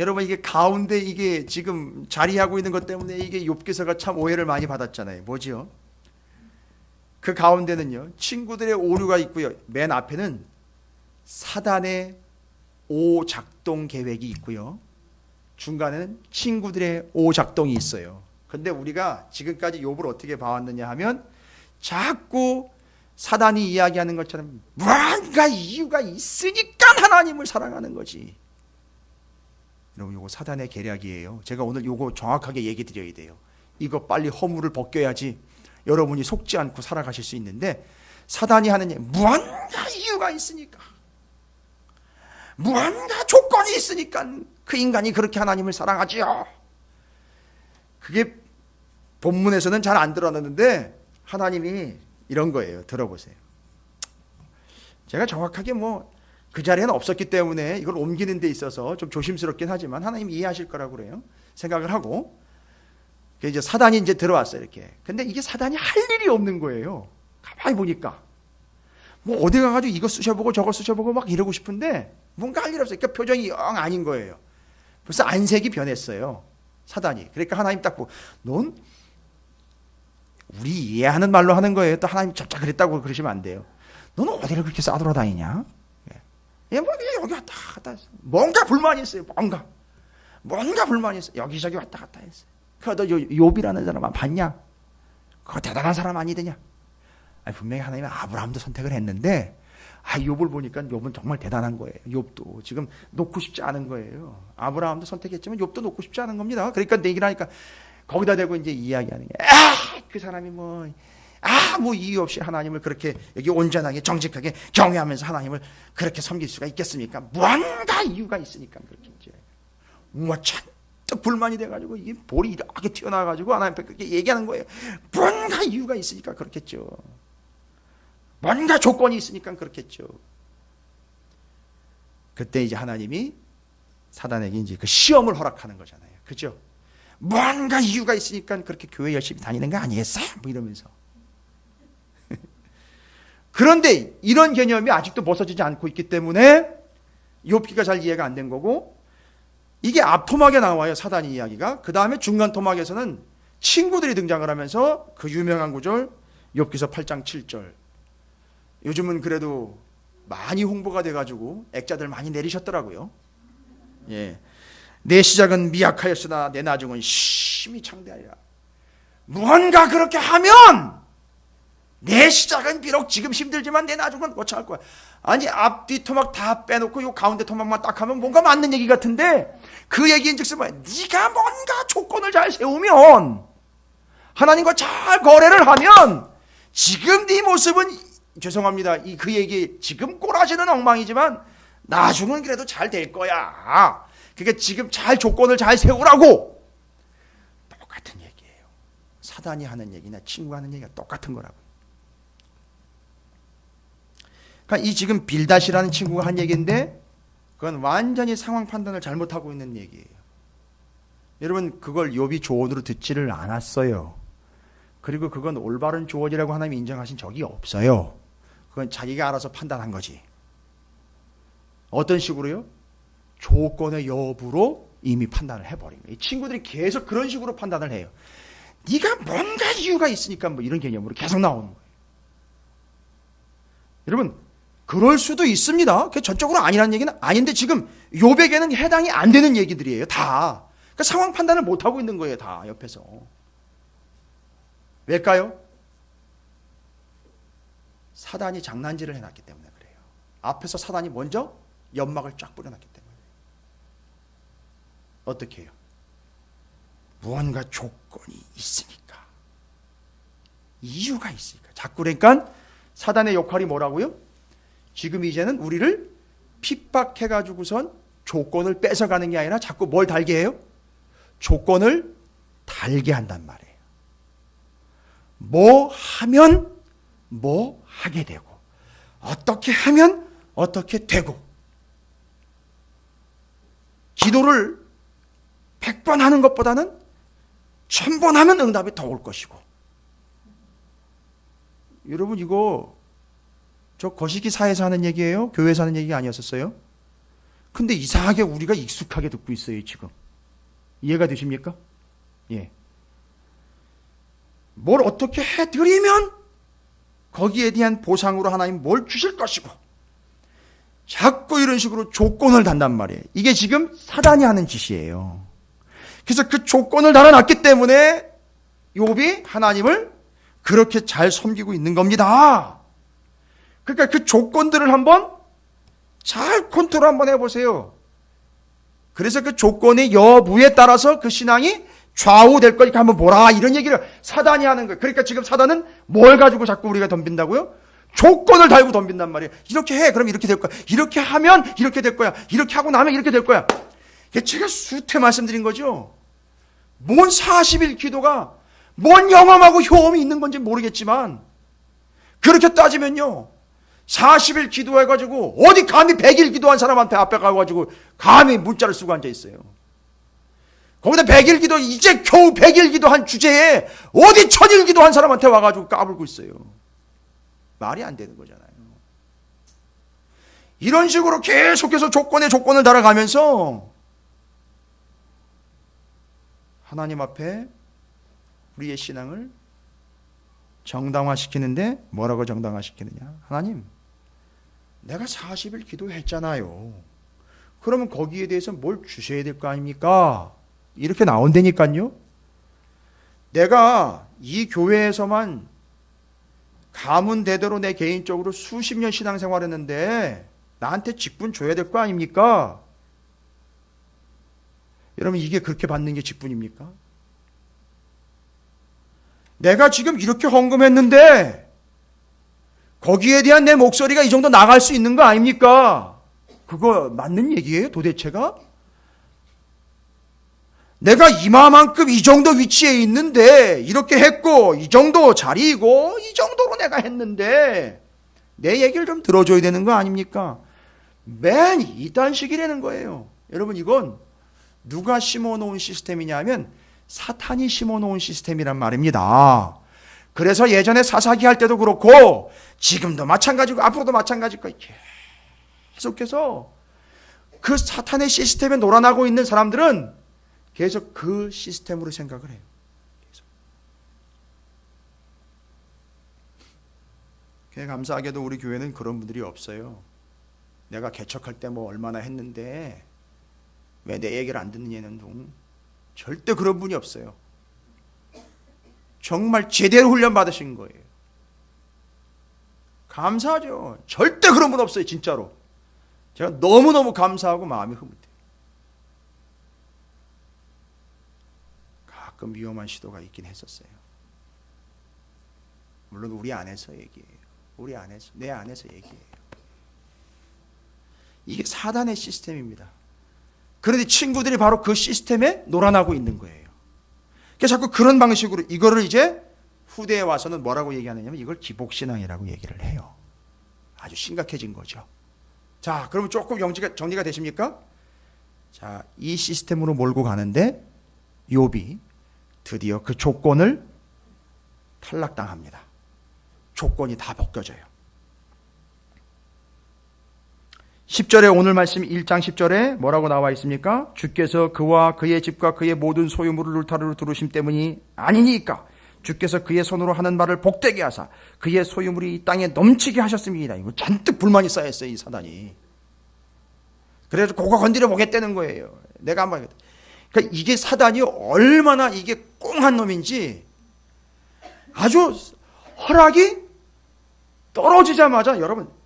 여러분, 이게 가운데 이게 지금 자리하고 있는 것 때문에 이게 욥기서가 참 오해를 많이 받았잖아요. 뭐지요? 그 가운데는요, 친구들의 오류가 있고요. 맨 앞에는 사단의 오작동 계획이 있고요. 중간에는 친구들의 오작동이 있어요. 근데 우리가 지금까지 욥을 어떻게 봐왔느냐 하면 자꾸 사단이 이야기하는 것처럼 뭔가 이유가 있으니까 하나님을 사랑하는 거지. 여러분, 이거 사단의 계략이에요. 제가 오늘 이거 정확하게 얘기 드려야 돼요. 이거 빨리 허물을 벗겨야지 여러분이 속지 않고 살아가실 수 있는데, 사단이 하는 얘기, 무언가 이유가 있으니까, 무언가 조건이 있으니까 그 인간이 그렇게 하나님을 사랑하지요. 그게 본문에서는 잘 안 드러나는데 하나님이 이런 거예요. 들어보세요. 제가 정확하게 그 자리에는 없었기 때문에 이걸 옮기는 데 있어서 좀 조심스럽긴 하지만 하나님이 이해하실 거라고 그래요. 생각을 하고, 이제 사단이 이제 들어왔어요. 이렇게. 근데 이게 사단이 할 일이 없는 거예요. 가만히 보니까. 어디 가가지고 이거 쑤셔보고 저거 쑤셔보고 막 이러고 싶은데 뭔가 할 일 없어요. 그러니까 표정이 영 아닌 거예요. 벌써 안색이 변했어요. 사단이. 그러니까 하나님 딱 보고, 넌 우리 이해하는 말로 하는 거예요. 또 하나님 진짜 그랬다고 그러시면 안 돼요. 너는 어디를 그렇게 싸돌아다니냐? 여기 왔다 갔다 했어. 뭔가 불만이 있어요. 뭔가 불만이 있어요. 여기저기 왔다 갔다 했어요. 너 욥이라는 사람 봤냐? 그거 대단한 사람 아니더냐? 분명히 하나님은 아브라함도 선택을 했는데, 욥을 보니까 욥은 정말 대단한 거예요. 욥도 지금 놓고 싶지 않은 거예요. 아브라함도 선택했지만 욥도 놓고 싶지 않은 겁니다. 그러니까 얘기를 하니까 거기다 대고 이제 이야기하는 게, 그 사람이 이유 없이 하나님을 그렇게 여기 온전하게 정직하게 경외하면서 하나님을 그렇게 섬길 수가 있겠습니까? 무언가 이유가 있으니까 그렇게 이제 잔뜩 불만이 돼가지고 이게 볼이 이렇게 튀어나와가지고 하나님 앞에 그렇게 얘기하는 거예요. 뭔가 이유가 있으니까 그렇겠죠. 뭔가 조건이 있으니까 그렇겠죠. 그때 이제 하나님이 사단에게 이제 그 시험을 허락하는 거잖아요. 그죠? 뭔가 이유가 있으니까 그렇게 교회 열심히 다니는 거 아니겠어? 이러면서. 그런데 이런 개념이 아직도 벗어지지 않고 있기 때문에 욥기가 잘 이해가 안 된 거고, 이게 앞 토막에 나와요. 사단의 이야기가. 그 다음에 중간 토막에서는 친구들이 등장을 하면서 그 유명한 구절, 욥기서 8장 7절. 요즘은 그래도 많이 홍보가 돼가지고 액자들 많이 내리셨더라고요. 예, 내 시작은 미약하였으나 내 나중은 심히 창대하리라. 무언가 그렇게 하면 내 시작은 비록 지금 힘들지만 내 나중은 거창할 거야. 아니, 앞뒤 토막 다 빼놓고 요 가운데 토막만 딱 하면 뭔가 맞는 얘기 같은데, 그 얘기인즉슨 뭐야? 네가 뭔가 조건을 잘 세우면, 하나님과 잘 거래를 하면, 지금 네 모습은, 죄송합니다, 그 얘기 지금 꼬라지는 엉망이지만 나중은 그래도 잘 될 거야. 그러니까 지금 잘 조건을 잘 세우라고. 똑같은 얘기예요. 사단이 하는 얘기나 친구가 하는 얘기가 똑같은 거라고요. 그러니까 이 지금 빌닷이라는 친구가 한 얘기인데, 그건 완전히 상황 판단을 잘못하고 있는 얘기예요. 여러분, 그걸 욥이 조언으로 듣지를 않았어요. 그리고 그건 올바른 조언이라고 하나님이 인정하신 적이 없어요. 그건 자기가 알아서 판단한 거지. 어떤 식으로요? 조건의 여부로 이미 판단을 해버린 거예요. 이 친구들이 계속 그런 식으로 판단을 해요. 네가 뭔가 이유가 있으니까 이런 개념으로 계속 나오는 거예요. 여러분, 그럴 수도 있습니다. 그게 전적으로 아니라는 얘기는 아닌데, 지금 욥에게는 해당이 안 되는 얘기들이에요. 다. 그러니까 상황 판단을 못하고 있는 거예요. 다 옆에서. 왜일까요? 사단이 장난질을 해놨기 때문에 그래요. 앞에서 사단이 먼저 연막을 쫙 뿌려놨기 때문에. 어떻게 해요? 무언가 조건이 있으니까, 이유가 있으니까. 자꾸 그러니까 사단의 역할이 뭐라고요? 지금 이제는 우리를 핍박해가지고선 조건을 뺏어가는 게 아니라 자꾸 뭘 달게 해요? 조건을 달게 한단 말이에요. 뭐 하면 뭐 하게 되고, 어떻게 하면 어떻게 되고, 기도를 100번 하는 것보다는 1000번 하면 응답이 더 올 것이고. 여러분, 이거 저 거시기 사회에서 하는 얘기예요? 교회에서 하는 얘기가 아니었었어요? 근데 이상하게 우리가 익숙하게 듣고 있어요, 지금. 이해가 되십니까? 예. 뭘 어떻게 해드리면 거기에 대한 보상으로 하나님 뭘 주실 것이고, 자꾸 이런 식으로 조건을 단단 말이에요. 이게 지금 사단이 하는 짓이에요. 그래서 그 조건을 달아놨기 때문에 욥이 하나님을 그렇게 잘 섬기고 있는 겁니다. 그러니까 그 조건들을 한번 잘 컨트롤 한번 해보세요. 그래서 그 조건의 여부에 따라서 그 신앙이 좌우될 거니까 한번 보라. 이런 얘기를 사단이 하는 거예요. 그러니까 지금 사단은 뭘 가지고 자꾸 우리가 덤빈다고요? 조건을 달고 덤빈단 말이에요. 이렇게 해. 그럼 이렇게 될 거야. 이렇게 하면 이렇게 될 거야. 이렇게 하고 나면 이렇게 될 거야. 제가 수태 말씀드린 거죠. 뭔 40일 기도가 뭔 영험하고 효험이 있는 건지 모르겠지만 그렇게 따지면요. 40일 기도해가지고 어디 감히 100일 기도한 사람한테 앞에 가가지고 감히 문자를 쓰고 앉아있어요. 거기다 100일 기도 이제 겨우 100일 기도한 주제에 어디 1000일 기도한 사람한테 와가지고 까불고 있어요. 말이 안 되는 거잖아요. 이런 식으로 계속해서 조건에 조건을 달아가면서 하나님 앞에 우리의 신앙을 정당화시키는데 뭐라고 정당화시키느냐? 하나님, 내가 40일 기도했잖아요. 그러면 거기에 대해서 뭘 주셔야 될 거 아닙니까? 이렇게 나온다니까요. 내가 이 교회에서만 가문대대로 내 개인적으로 수십 년 신앙생활했는데 나한테 직분 줘야 될 거 아닙니까? 여러분, 이게 그렇게 받는 게 직분입니까? 내가 지금 이렇게 헌금했는데 거기에 대한 내 목소리가 이 정도 나갈 수 있는 거 아닙니까? 그거 맞는 얘기예요, 도대체가? 내가 이마만큼 이 정도 위치에 있는데 이렇게 했고 이 정도 자리이고 이 정도로 내가 했는데 내 얘기를 좀 들어줘야 되는 거 아닙니까? 맨 이딴식이라는 거예요. 여러분, 이건 누가 심어놓은 시스템이냐 하면 사탄이 심어놓은 시스템이란 말입니다. 그래서 예전에 사사기 할 때도 그렇고 지금도 마찬가지고 앞으로도 마찬가지일 거예요. 계속해서 그 사탄의 시스템에 놀아나고 있는 사람들은 계속 그 시스템으로 생각을 해요. 계속. 감사하게도 우리 교회는 그런 분들이 없어요. 내가 개척할 때 뭐 얼마나 했는데 왜 내 얘기를 안 듣느냐는 둥. 절대 그런 분이 없어요. 정말 제대로 훈련 받으신 거예요. 감사하죠. 절대 그런 분 없어요, 진짜로. 제가 너무너무 감사하고 마음이 흐뭇해요. 가끔 위험한 시도가 있긴 했었어요. 물론 우리 안에서 얘기해요. 우리 안에서, 내 안에서 얘기해요. 이게 사단의 시스템입니다. 그런데 친구들이 바로 그 시스템에 놀아나고 있는 거예요. 그래서 자꾸 그런 방식으로 이거를 이제 후대에 와서는 뭐라고 얘기하느냐면 이걸 기복신앙이라고 얘기를 해요. 아주 심각해진 거죠. 자, 그러면 조금 정리가 되십니까? 자, 이 시스템으로 몰고 가는데 욥이 드디어 그 조건을 탈락당합니다. 조건이 다 벗겨져요. 10절에 오늘 말씀 1장 10절에 뭐라고 나와 있습니까? 주께서 그와 그의 집과 그의 모든 소유물을 울타리로 두르심 때문이 아니니까 주께서 그의 손으로 하는 말을 복되게 하사 그의 소유물이 이 땅에 넘치게 하셨습니다. 이거 잔뜩 불만이 쌓였어요, 이 사단이. 그래서 그거 건드려 보겠다는 거예요. 내가 한번. 그러니까 이게 사단이 얼마나 이게 꽁한 놈인지 아주 허락이 떨어지자마자 여러분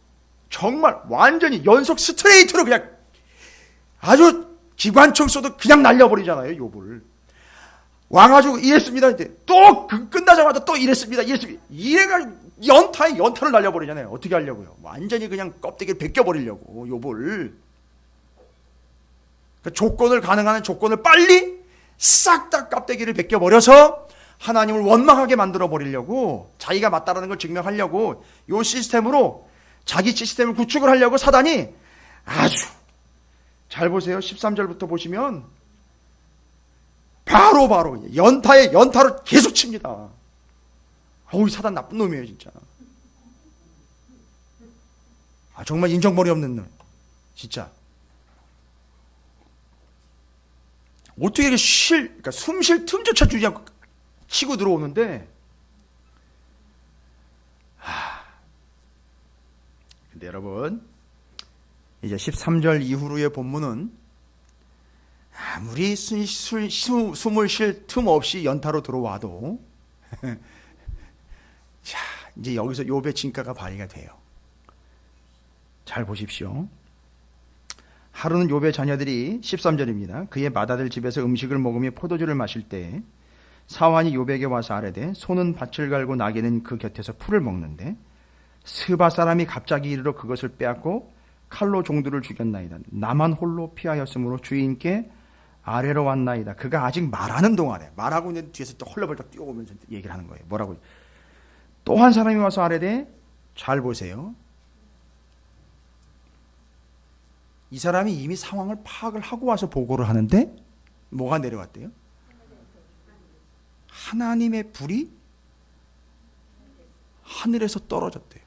정말 완전히 연속 스트레이트로 그냥 아주 기관총 쏘도 그냥 날려버리잖아요, 욥을. 와가지고 이랬습니다. 또 끝나자마자 또 이랬습니다. 이래가지고 연타를 날려버리잖아요. 어떻게 하려고요? 완전히 그냥 껍데기를 벗겨버리려고, 욥을. 그 조건을 가능한 조건을 빨리 싹 다 껍데기를 벗겨버려서 하나님을 원망하게 만들어버리려고, 자기가 맞다라는 걸 증명하려고 요 시스템으로 자기 시스템을 구축을 하려고 사단이 아주 잘 보세요. 13절부터 보시면 바로 연타로 계속 칩니다. 어우, 사단 나쁜 놈이에요, 진짜. 정말 인정머리 없는 놈, 진짜. 어떻게 이렇게 그러니까 숨 쉴 틈조차 주지 않고 치고 들어오는데, 근데 여러분, 이제 13절 이후로의 본문은 아무리 숨을 쉴 틈 없이 연타로 들어와도 자, 이제 여기서 욥의 진가가 발휘가 돼요. 잘 보십시오. 하루는 욥의 자녀들이 13절입니다. 그의 맏아들 집에서 음식을 먹으며 포도주를 마실 때 사환이 욥에게 와서 아뢰되 소는 밭을 갈고 나귀는 그 곁에서 풀을 먹는데 스바 사람이 갑자기 이르러 그것을 빼앗고 칼로 종들을 죽였나이다. 나만 홀로 피하였으므로 주인께 아래로 왔나이다. 그가 아직 말하는 동안에 말하고 있는 뒤에서 또 헐레벌떡 뛰어오면서 얘기를 하는 거예요. 뭐라고? 또 한 사람이 와서 아뢰되 잘 보세요. 이 사람이 이미 상황을 파악을 하고 와서 보고를 하는데 뭐가 내려왔대요? 하나님의 불이 하늘에서 떨어졌대요.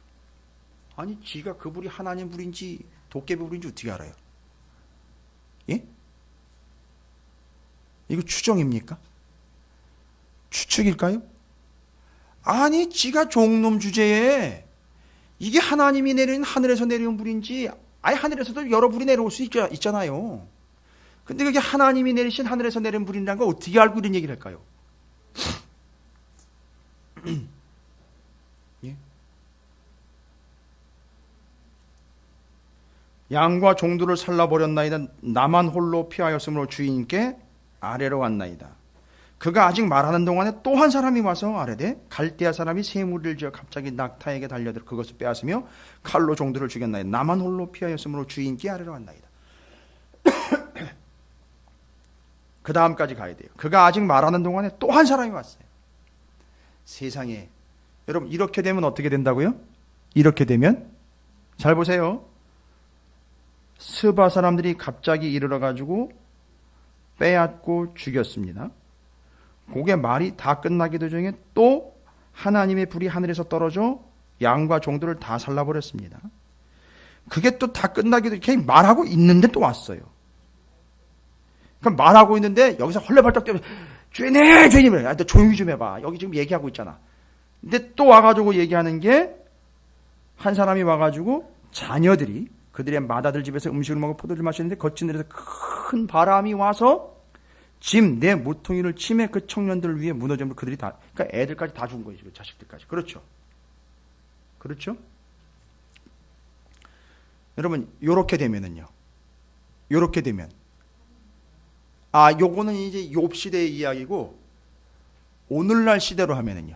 아니 지가 그 불이 하나님 불인지 도깨비 불인지 어떻게 알아요? 예? 이거 추정입니까? 추측일까요? 아니 지가 종놈 주제에 이게 하나님이 내린 하늘에서 내려온 불인지 아예 하늘에서도 여러 불이 내려올 수 있잖아요. 근데 그게 하나님이 내리신 하늘에서 내린 불이라는 걸 어떻게 알고 이런 얘기를 할까요? 예? 양과 종들을 살라버렸나이다. 나만 홀로 피하였으므로 주인께 아래로 왔나이다. 그가 아직 말하는 동안에 또 한 사람이 와서 아뢰되 갈대아 사람이 새 무리를 지어 갑자기 낙타에게 달려들어 그것을 빼앗으며 칼로 종들을 죽였나이다. 나만 홀로 피하였으므로 주인께 아래로 왔나이다. 그 다음까지 가야 돼요. 그가 아직 말하는 동안에 또 한 사람이 왔어요. 세상에 여러분 이렇게 되면 어떻게 된다고요? 이렇게 되면 잘 보세요. 스바 사람들이 갑자기 이르러 가지고 빼앗고 죽였습니다. 그게 말이 다 끝나기 도중에 또 하나님의 불이 하늘에서 떨어져 양과 종들을 다 살라버렸습니다. 그게 또 다 끝나기도 그냥 말하고 있는데 또 왔어요. 그럼 말하고 있는데 여기서 헐레벌떡 뛰면서 주인님 주인님 너 조용히 좀 해봐. 여기 지금 얘기하고 있잖아. 근데 또 와가지고 얘기하는 게 한 사람이 와가지고 자녀들이 그들의 맏아들 집에서 음식을 먹고 포도주를 마시는데 거친 데에서 큰 바람이 와서 짐 내 모퉁이를 침해 그 청년들을 위해 무너지면 그들이 다 그러니까 애들까지 다 죽은 거예요. 자식들까지. 그렇죠? 그렇죠? 여러분 요렇게 되면은요. 요렇게 되면 요거는 이제 욥 시대의 이야기고 오늘날 시대로 하면은요.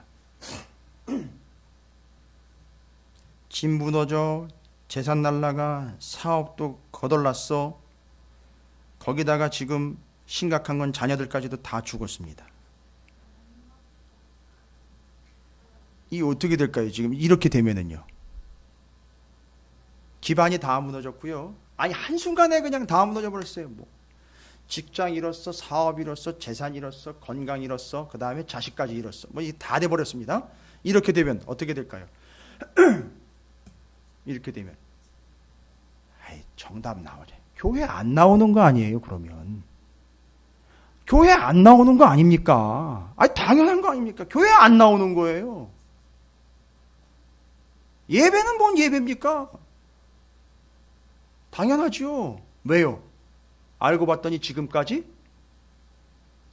집 무너져 재산 날라가 사업도 거덜났어. 거기다가 지금 심각한 건 자녀들까지도 다 죽었습니다. 이 어떻게 될까요? 지금 이렇게 되면은요. 기반이 다 무너졌고요. 아니 한순간에 그냥 다 무너져 버렸어요. 뭐 직장 잃었어, 사업 잃었어, 재산 잃었어, 건강 잃었어, 그 다음에 자식까지 잃었어. 뭐 이게 다 돼버렸습니다. 이렇게 되면 어떻게 될까요? 이렇게 되면 정답 나오죠. 교회 안 나오는 거 아니에요? 그러면 교회 안 나오는 거 아닙니까? 당연한 거 아닙니까? 교회 안 나오는 거예요. 예배는 뭔 예배입니까? 당연하죠. 왜요? 알고 봤더니 지금까지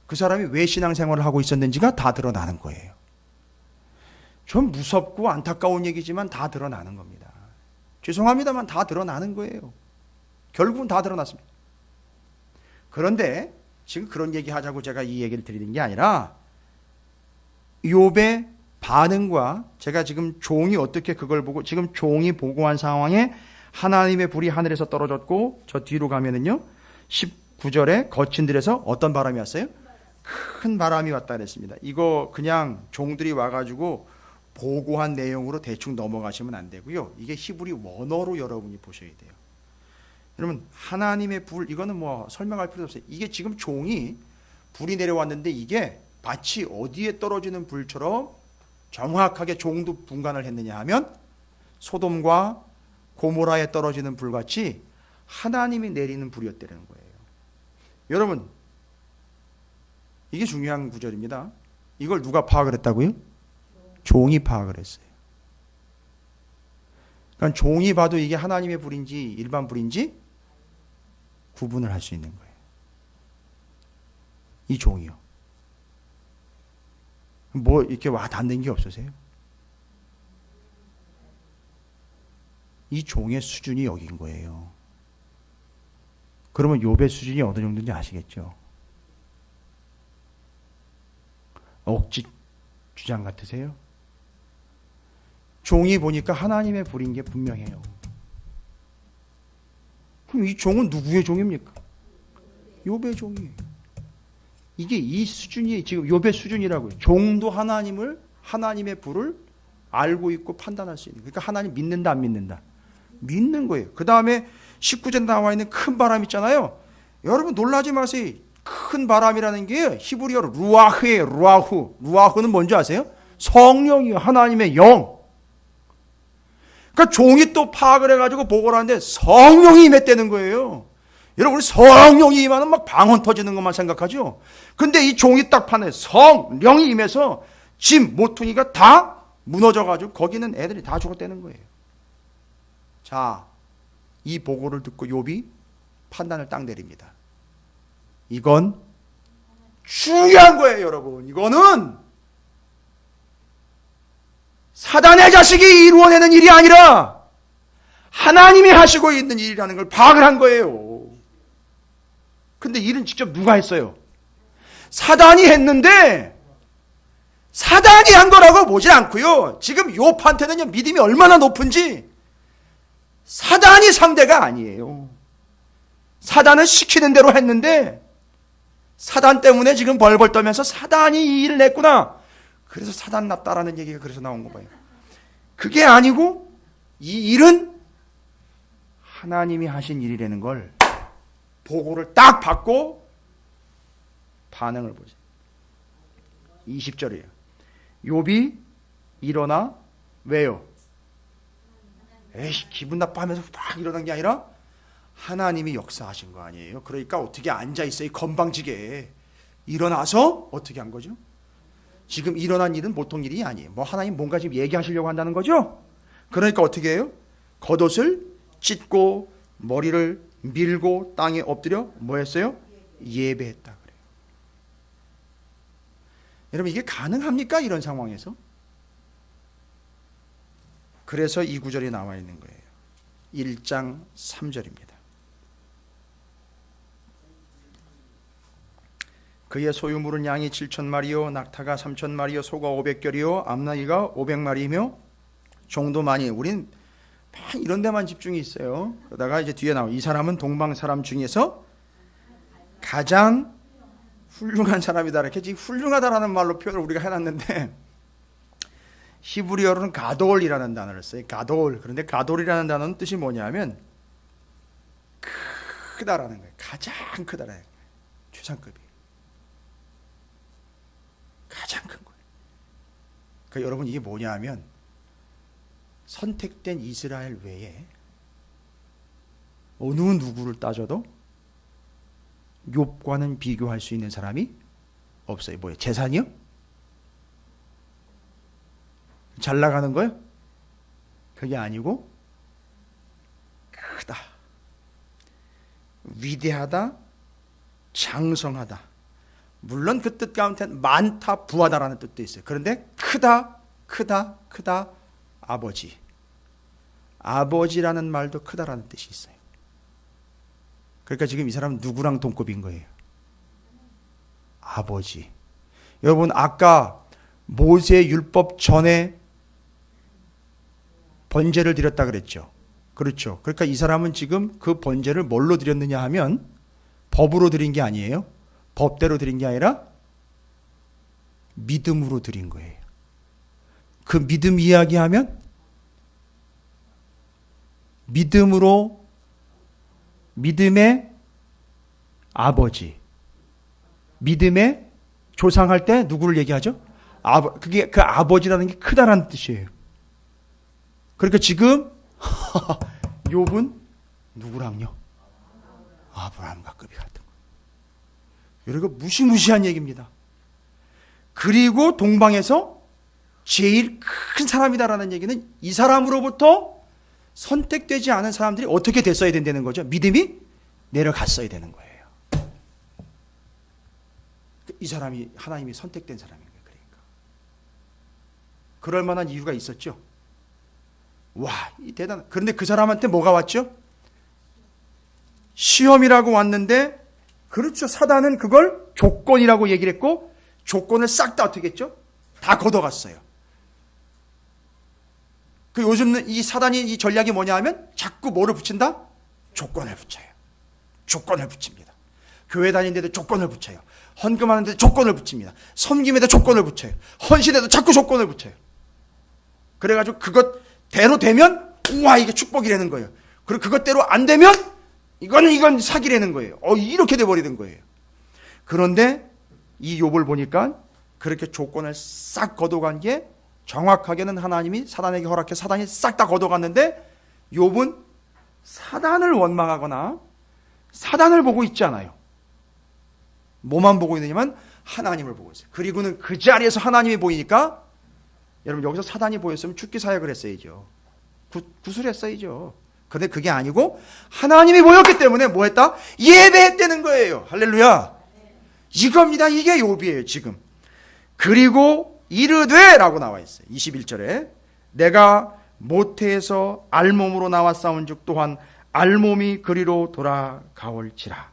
그 사람이 왜 신앙생활을 하고 있었는지가 다 드러나는 거예요. 좀 무섭고 안타까운 얘기지만 다 드러나는 겁니다. 죄송합니다만 다 드러나는 거예요. 결국은 다 드러났습니다. 그런데 지금 그런 얘기 하자고 제가 이 얘기를 드리는 게 아니라 욥의 반응과 제가 지금 종이 어떻게 그걸 보고 지금 종이 보고한 상황에 하나님의 불이 하늘에서 떨어졌고 저 뒤로 가면은요 19절에 거친 들에서 어떤 바람이 왔어요? 큰 바람이 왔다 그랬습니다. 이거 그냥 종들이 와가지고 보고한 내용으로 대충 넘어가시면 안 되고요. 이게 히브리 원어로 여러분이 보셔야 돼요. 여러분 하나님의 불 이거는 뭐 설명할 필요 없어요. 이게 지금 종이 불이 내려왔는데 이게 마치 어디에 떨어지는 불처럼 정확하게 종도 분간을 했느냐 하면 소돔과 고모라에 떨어지는 불같이 하나님이 내리는 불이었다는 거예요. 여러분 이게 중요한 구절입니다. 이걸 누가 파악을 했다고요? 종이 파악을 했어요. 그러니까 종이 봐도 이게 하나님의 불인지 일반 불인지 구분을 할 수 있는 거예요. 이 종이요. 뭐 이렇게 와 닿는 게 없으세요? 이 종의 수준이 여긴 거예요. 그러면 욥의 수준이 어느 정도인지 아시겠죠? 억지 주장 같으세요? 종이 보니까 하나님의 불인 게 분명해요. 그럼 이 종은 누구의 종입니까? 욥의 종이에요. 이게 이 수준이 지금 욥의 수준이라고요. 종도 하나님의 불을 알고 있고 판단할 수 있는. 그러니까 하나님 믿는다 안 믿는다? 믿는 거예요. 그 다음에 19절에 나와 있는 큰 바람 있잖아요. 여러분 놀라지 마세요. 큰 바람이라는 게 히브리어로 루아흐예요. 루아후. 루아후는 뭔지 아세요? 성령이요. 하나님의 영. 그러니까 종이 또 파악을 해가지고 보고를 하는데 성령이 임했다는 거예요. 여러분 성령이 임하면 막 방언 터지는 것만 생각하죠. 근데 이 종이 딱 파네. 성령이 임해서 짐, 모퉁이가 다 무너져가지고 거기는 애들이 다 죽었다는 거예요. 자, 이 보고를 듣고 욥이 판단을 딱 내립니다. 이건 중요한 거예요, 여러분. 이거는 사단의 자식이 이루어내는 일이 아니라 하나님이 하시고 있는 일이라는 걸 파악을 한 거예요. 근데 일은 직접 누가 했어요? 사단이 했는데 사단이 한 거라고 보지 않고요. 지금 욥한테는 믿음이 얼마나 높은지 사단이 상대가 아니에요. 사단은 시키는 대로 했는데 사단 때문에 지금 벌벌 떨면서 사단이 이 일을 냈구나. 그래서 사단 났다라는 얘기가 그래서 나온 거 봐요. 그게 아니고 이 일은 하나님이 하신 일이라는 걸 보고를 딱 받고 반응을 보세요. 20절이에요. 욥이 일어나 왜요? 에이 기분 나빠하면서 막 일어난 게 아니라 하나님이 역사하신 거 아니에요. 그러니까 어떻게 앉아있어요. 건방지게 일어나서 어떻게 한 거죠? 지금 일어난 일은 보통 일이 아니에요. 뭐 하나님 뭔가 지금 얘기하시려고 한다는 거죠. 그러니까 어떻게 해요? 겉옷을 찢고 머리를 밀고 땅에 엎드려 뭐 했어요? 예배했다 그래요. 여러분 이게 가능합니까? 이런 상황에서? 그래서 이 구절이 나와 있는 거예요. 1장 3절입니다. 그의 소유물은 양이 7,000마리요 낙타가 3,000마리요 소가 500결이요 암나귀가 500마리이며 종도 많이. 우린 이런 데만 집중이 있어요. 그러다가 이제 뒤에 나와 이 사람은 동방 사람 중에서 가장 훌륭한 사람이다. 이렇게 훌륭하다라는 말로 표현을 우리가 해놨는데 히브리어로는 가돌이라는 단어를 써요. 가돌. 그런데 가돌이라는 단어는 뜻이 뭐냐면 크다라는 거예요. 가장 크다라는 거예요. 최상급이. 가장 큰 거예요. 그러니까 여러분 이게 뭐냐면 선택된 이스라엘 외에 어느 누구를 따져도 욥과는 비교할 수 있는 사람이 없어요. 뭐예요? 재산이요? 잘 나가는 거요? 그게 아니고 크다, 위대하다, 장성하다. 물론 그 뜻 가운데는 많다, 부하다라는 뜻도 있어요. 그런데 크다, 아버지. 아버지라는 말도 크다라는 뜻이 있어요. 그러니까 지금 이 사람은 누구랑 동급인 거예요? 아버지. 여러분 아까 모세 율법 전에 번제를 드렸다 그랬죠. 그렇죠. 그러니까 이 사람은 지금 그 번제를 뭘로 드렸느냐 하면 법으로 드린 게 아니에요. 법대로 드린 게 아니라 믿음으로 드린 거예요. 그 믿음 이야기하면 믿음으로, 믿음의 아버지, 믿음의 조상할 때 누구를 얘기하죠? 그게 그 아버지라는 게 크다라는 뜻이에요. 그러니까 지금 욥은 누구랑요? 아브라함과 급이 같은 거예요. 여러분 무시무시한 얘기입니다. 그리고 동방에서 제일 큰 사람이다라는 얘기는 이 사람으로부터 선택되지 않은 사람들이 어떻게 됐어야 된다는 거죠? 믿음이 내려갔어야 되는 거예요. 이 사람이 하나님이 선택된 사람인 거예요. 그러니까 그럴 만한 이유가 있었죠. 와, 이 대단. 그런데 그 사람한테 뭐가 왔죠? 시험이라고 왔는데, 그렇죠. 사단은 그걸 조건이라고 얘기를 했고, 조건을 싹 다 어떻게 했죠? 다 걷어갔어요. 그 요즘 이 사단이 이 전략이 뭐냐 하면 자꾸 뭐를 붙인다? 조건을 붙여요. 조건을 붙입니다. 교회 다니는데도 조건을 붙여요. 헌금하는데도 조건을 붙입니다. 섬김에도 조건을 붙여요. 헌신에도 자꾸 조건을 붙여요. 그래가지고 그것대로 되면 우와 이게 축복이라는 거예요. 그리고 그것대로 안 되면 이건 사기라는 거예요. 이렇게 돼버리는 거예요. 그런데 이 욥을 보니까 그렇게 조건을 싹 걷어간 게 정확하게는 하나님이 사단에게 허락해 사단이 싹 다 걷어갔는데 욥은 사단을 원망하거나 사단을 보고 있지 않아요. 뭐만 보고 있느냐면 하나님을 보고 있어요. 그리고는 그 자리에서 하나님이 보이니까 여러분 여기서 사단이 보였으면 죽기 사역을 했어야죠. 구술했어야죠. 그런데 그게 아니고 하나님이 보였기 때문에 뭐 했다? 예배했다는 거예요. 할렐루야. 이겁니다. 이게 욥이에요 지금. 그리고 이르되 라고 나와 있어요. 21절에 내가 모태에서 알몸으로 나와 싸운즉 또한 알몸이 그리로 돌아가올지라.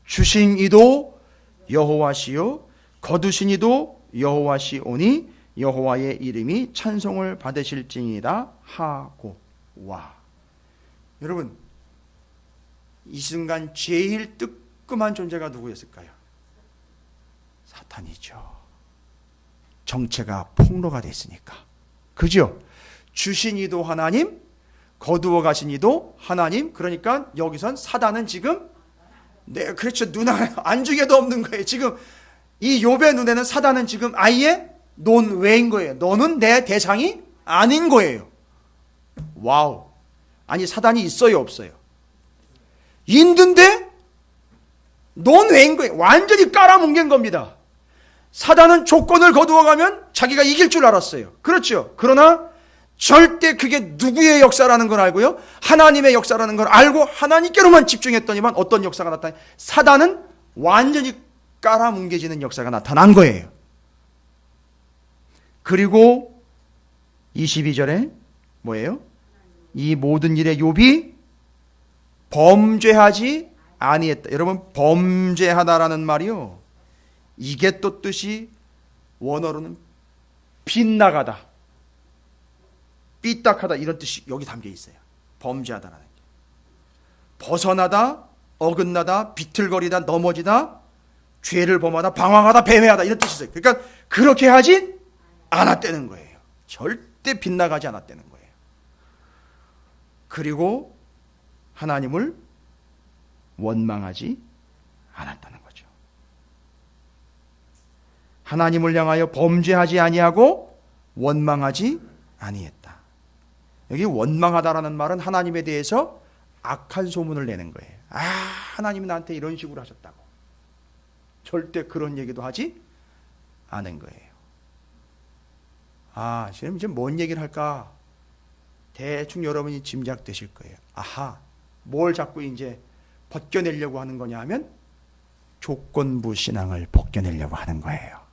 주신 이도 여호와시요 거두신 이도 여호와시오니 여호와의 이름이 찬송을 받으실지니이다 하고. 와, 여러분 이 순간 제일 뜨끔한 존재가 누구였을까요? 사탄이죠. 정체가 폭로가 됐으니까. 그죠? 주신 이도 하나님, 거두어 가신 이도 하나님. 그러니까 여기선 사단은 지금 그렇죠. 눈 안중에도 없는 거예요. 지금 이 욥의 눈에는 사단은 지금 아예 논외인 거예요. 너는 내 대상이 아닌 거예요. 와우. 아니 사단이 있어요 없어요? 있는데 논외인 거예요. 완전히 깔아뭉갠 겁니다. 사단은 조건을 거두어가면 자기가 이길 줄 알았어요. 그렇죠. 그러나 절대 그게 누구의 역사라는 걸 알고요. 하나님의 역사라는 걸 알고 하나님께로만 집중했더니만 어떤 역사가 나타나요? 사단은 완전히 깔아뭉개지는 역사가 나타난 거예요. 그리고 22절에 뭐예요? 이 모든 일에 욥이 범죄하지 아니했다. 여러분 범죄하다라는 말이요. 이게 또 뜻이 원어로는 빗나가다, 삐딱하다 이런 뜻이 여기 담겨 있어요. 범죄하다라는 게. 벗어나다, 어긋나다, 비틀거리다, 넘어지다, 죄를 범하다, 방황하다, 배회하다 이런 뜻이 있어요. 그러니까 그렇게 하진 않았다는 거예요. 절대 빗나가지 않았다는 거예요. 그리고 하나님을 원망하지 않았다는 거죠. 하나님을 향하여 범죄하지 아니하고 원망하지 아니했다. 여기 원망하다라는 말은 하나님에 대해서 악한 소문을 내는 거예요. 하나님이 나한테 이런 식으로 하셨다고. 절대 그런 얘기도 하지 않은 거예요. 지금 이제 뭔 얘기를 할까? 대충 여러분이 짐작되실 거예요. 뭘 자꾸 이제 벗겨내려고 하는 거냐 하면 조건부 신앙을 벗겨내려고 하는 거예요.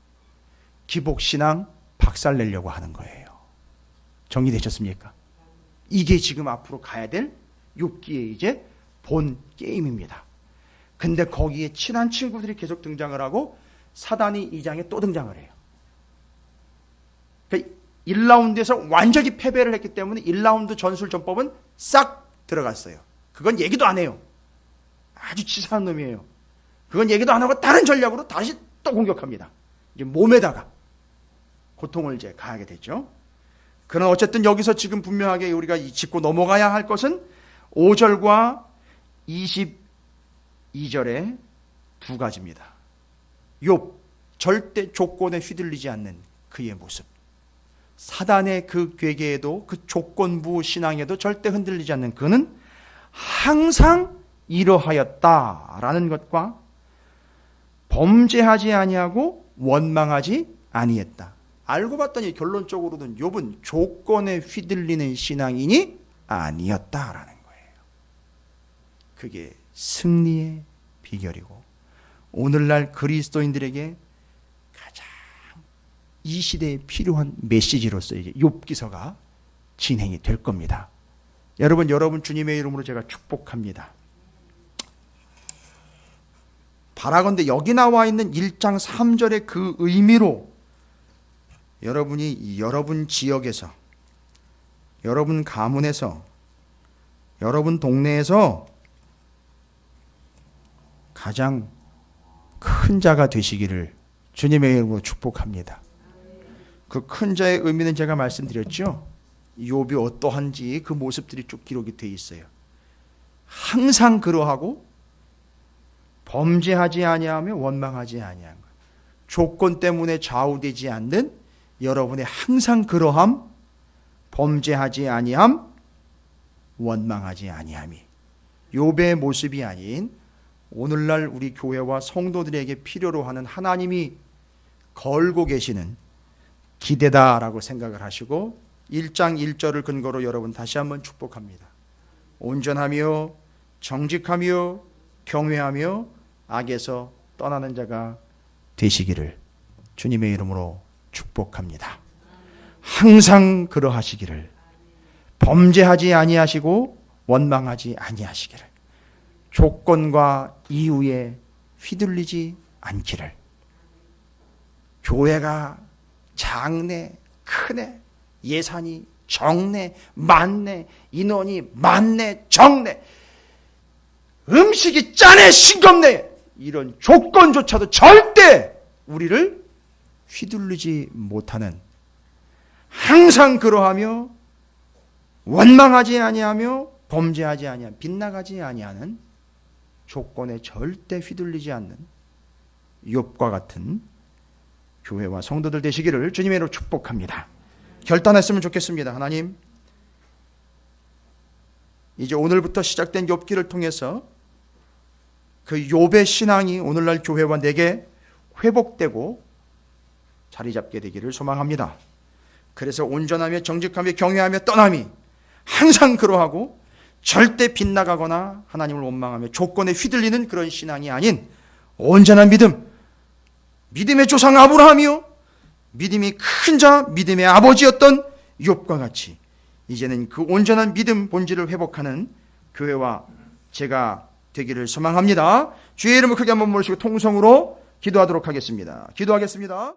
기복신앙 박살내려고 하는 거예요. 정리되셨습니까? 이게 지금 앞으로 가야 될 욥기의 이제 본 게임입니다. 근데 거기에 친한 친구들이 계속 등장을 하고 사단이 이 장에 또 등장을 해요. 그러니까 1라운드에서 완전히 패배를 했기 때문에 1라운드 전술 전법은 싹 들어갔어요. 그건 얘기도 안 해요. 아주 치사한 놈이에요. 그건 얘기도 안 하고 다른 전략으로 다시 또 공격합니다. 이제 몸에다가 고통을 이제 가하게 됐죠. 그러나 어쨌든 여기서 지금 분명하게 우리가 짚고 넘어가야 할 것은 5절과 22절의 두 가지입니다. 욥, 절대 조건에 휘둘리지 않는 그의 모습. 사단의 그 괴계에도 그 조건부 신앙에도 절대 흔들리지 않는 그는 항상 이러하였다라는 것과 범죄하지 아니하고 원망하지 아니했다. 알고 봤더니 결론적으로는 욥은 조건에 휘둘리는 신앙인이 아니었다라는 거예요. 그게 승리의 비결이고 오늘날 그리스도인들에게 가장 이 시대에 필요한 메시지로서 이제 욥기서가 진행이 될 겁니다. 여러분 주님의 이름으로 제가 축복합니다. 바라건대 여기 나와 있는 1장 3절의 그 의미로 여러분이 여러분 지역에서, 여러분 가문에서, 여러분 동네에서 가장 큰 자가 되시기를 주님의 이름으로 축복합니다. 그 큰 자의 의미는 제가 말씀드렸죠. 욥이 어떠한지 그 모습들이 쭉 기록이 되어 있어요. 항상 그러하고 범죄하지 아니하며 원망하지 아니한 것. 조건 때문에 좌우되지 않는 여러분의 항상 그러함, 범죄하지 아니함, 원망하지 아니함이 욥의 모습이 아닌 오늘날 우리 교회와 성도들에게 필요로 하는 하나님이 걸고 계시는 기대다라고 생각을 하시고 1장 1절을 근거로 여러분 다시 한번 축복합니다. 온전하며 정직하며 경외하며 악에서 떠나는 자가 되시기를 주님의 이름으로 축복합니다. 항상 그러하시기를, 범죄하지 아니하시고 원망하지 아니하시기를, 조건과 이유에 휘둘리지 않기를, 교회가 작네 크네 예산이 적네 많네 인원이 많네 적네 음식이 짜네 싱겁네 이런 조건조차도 절대 우리를 휘둘리지 못하는, 항상 그러하며 원망하지 아니하며 범죄하지 아니하며 빗나가지 아니하는, 조건에 절대 휘둘리지 않는 욥과 같은 교회와 성도들 되시기를 주님의 이름으로 축복합니다. 결단했으면 좋겠습니다. 하나님, 이제 오늘부터 시작된 욥기를 통해서 그 욥의 신앙이 오늘날 교회와 내게 회복되고 자리 잡게 되기를 소망합니다. 그래서 온전하며 정직하며 경외하며 떠남이, 항상 그러하고 절대 빗나가거나 하나님을 원망하며 조건에 휘둘리는 그런 신앙이 아닌 온전한 믿음, 믿음의 조상 아브라함이요 믿음이 큰 자, 믿음의 아버지였던 욥과 같이 이제는 그 온전한 믿음 본질을 회복하는 교회와 제가 되기를 소망합니다. 주의 이름을 크게 한번 모시고 통성으로 기도하도록 하겠습니다. 기도하겠습니다.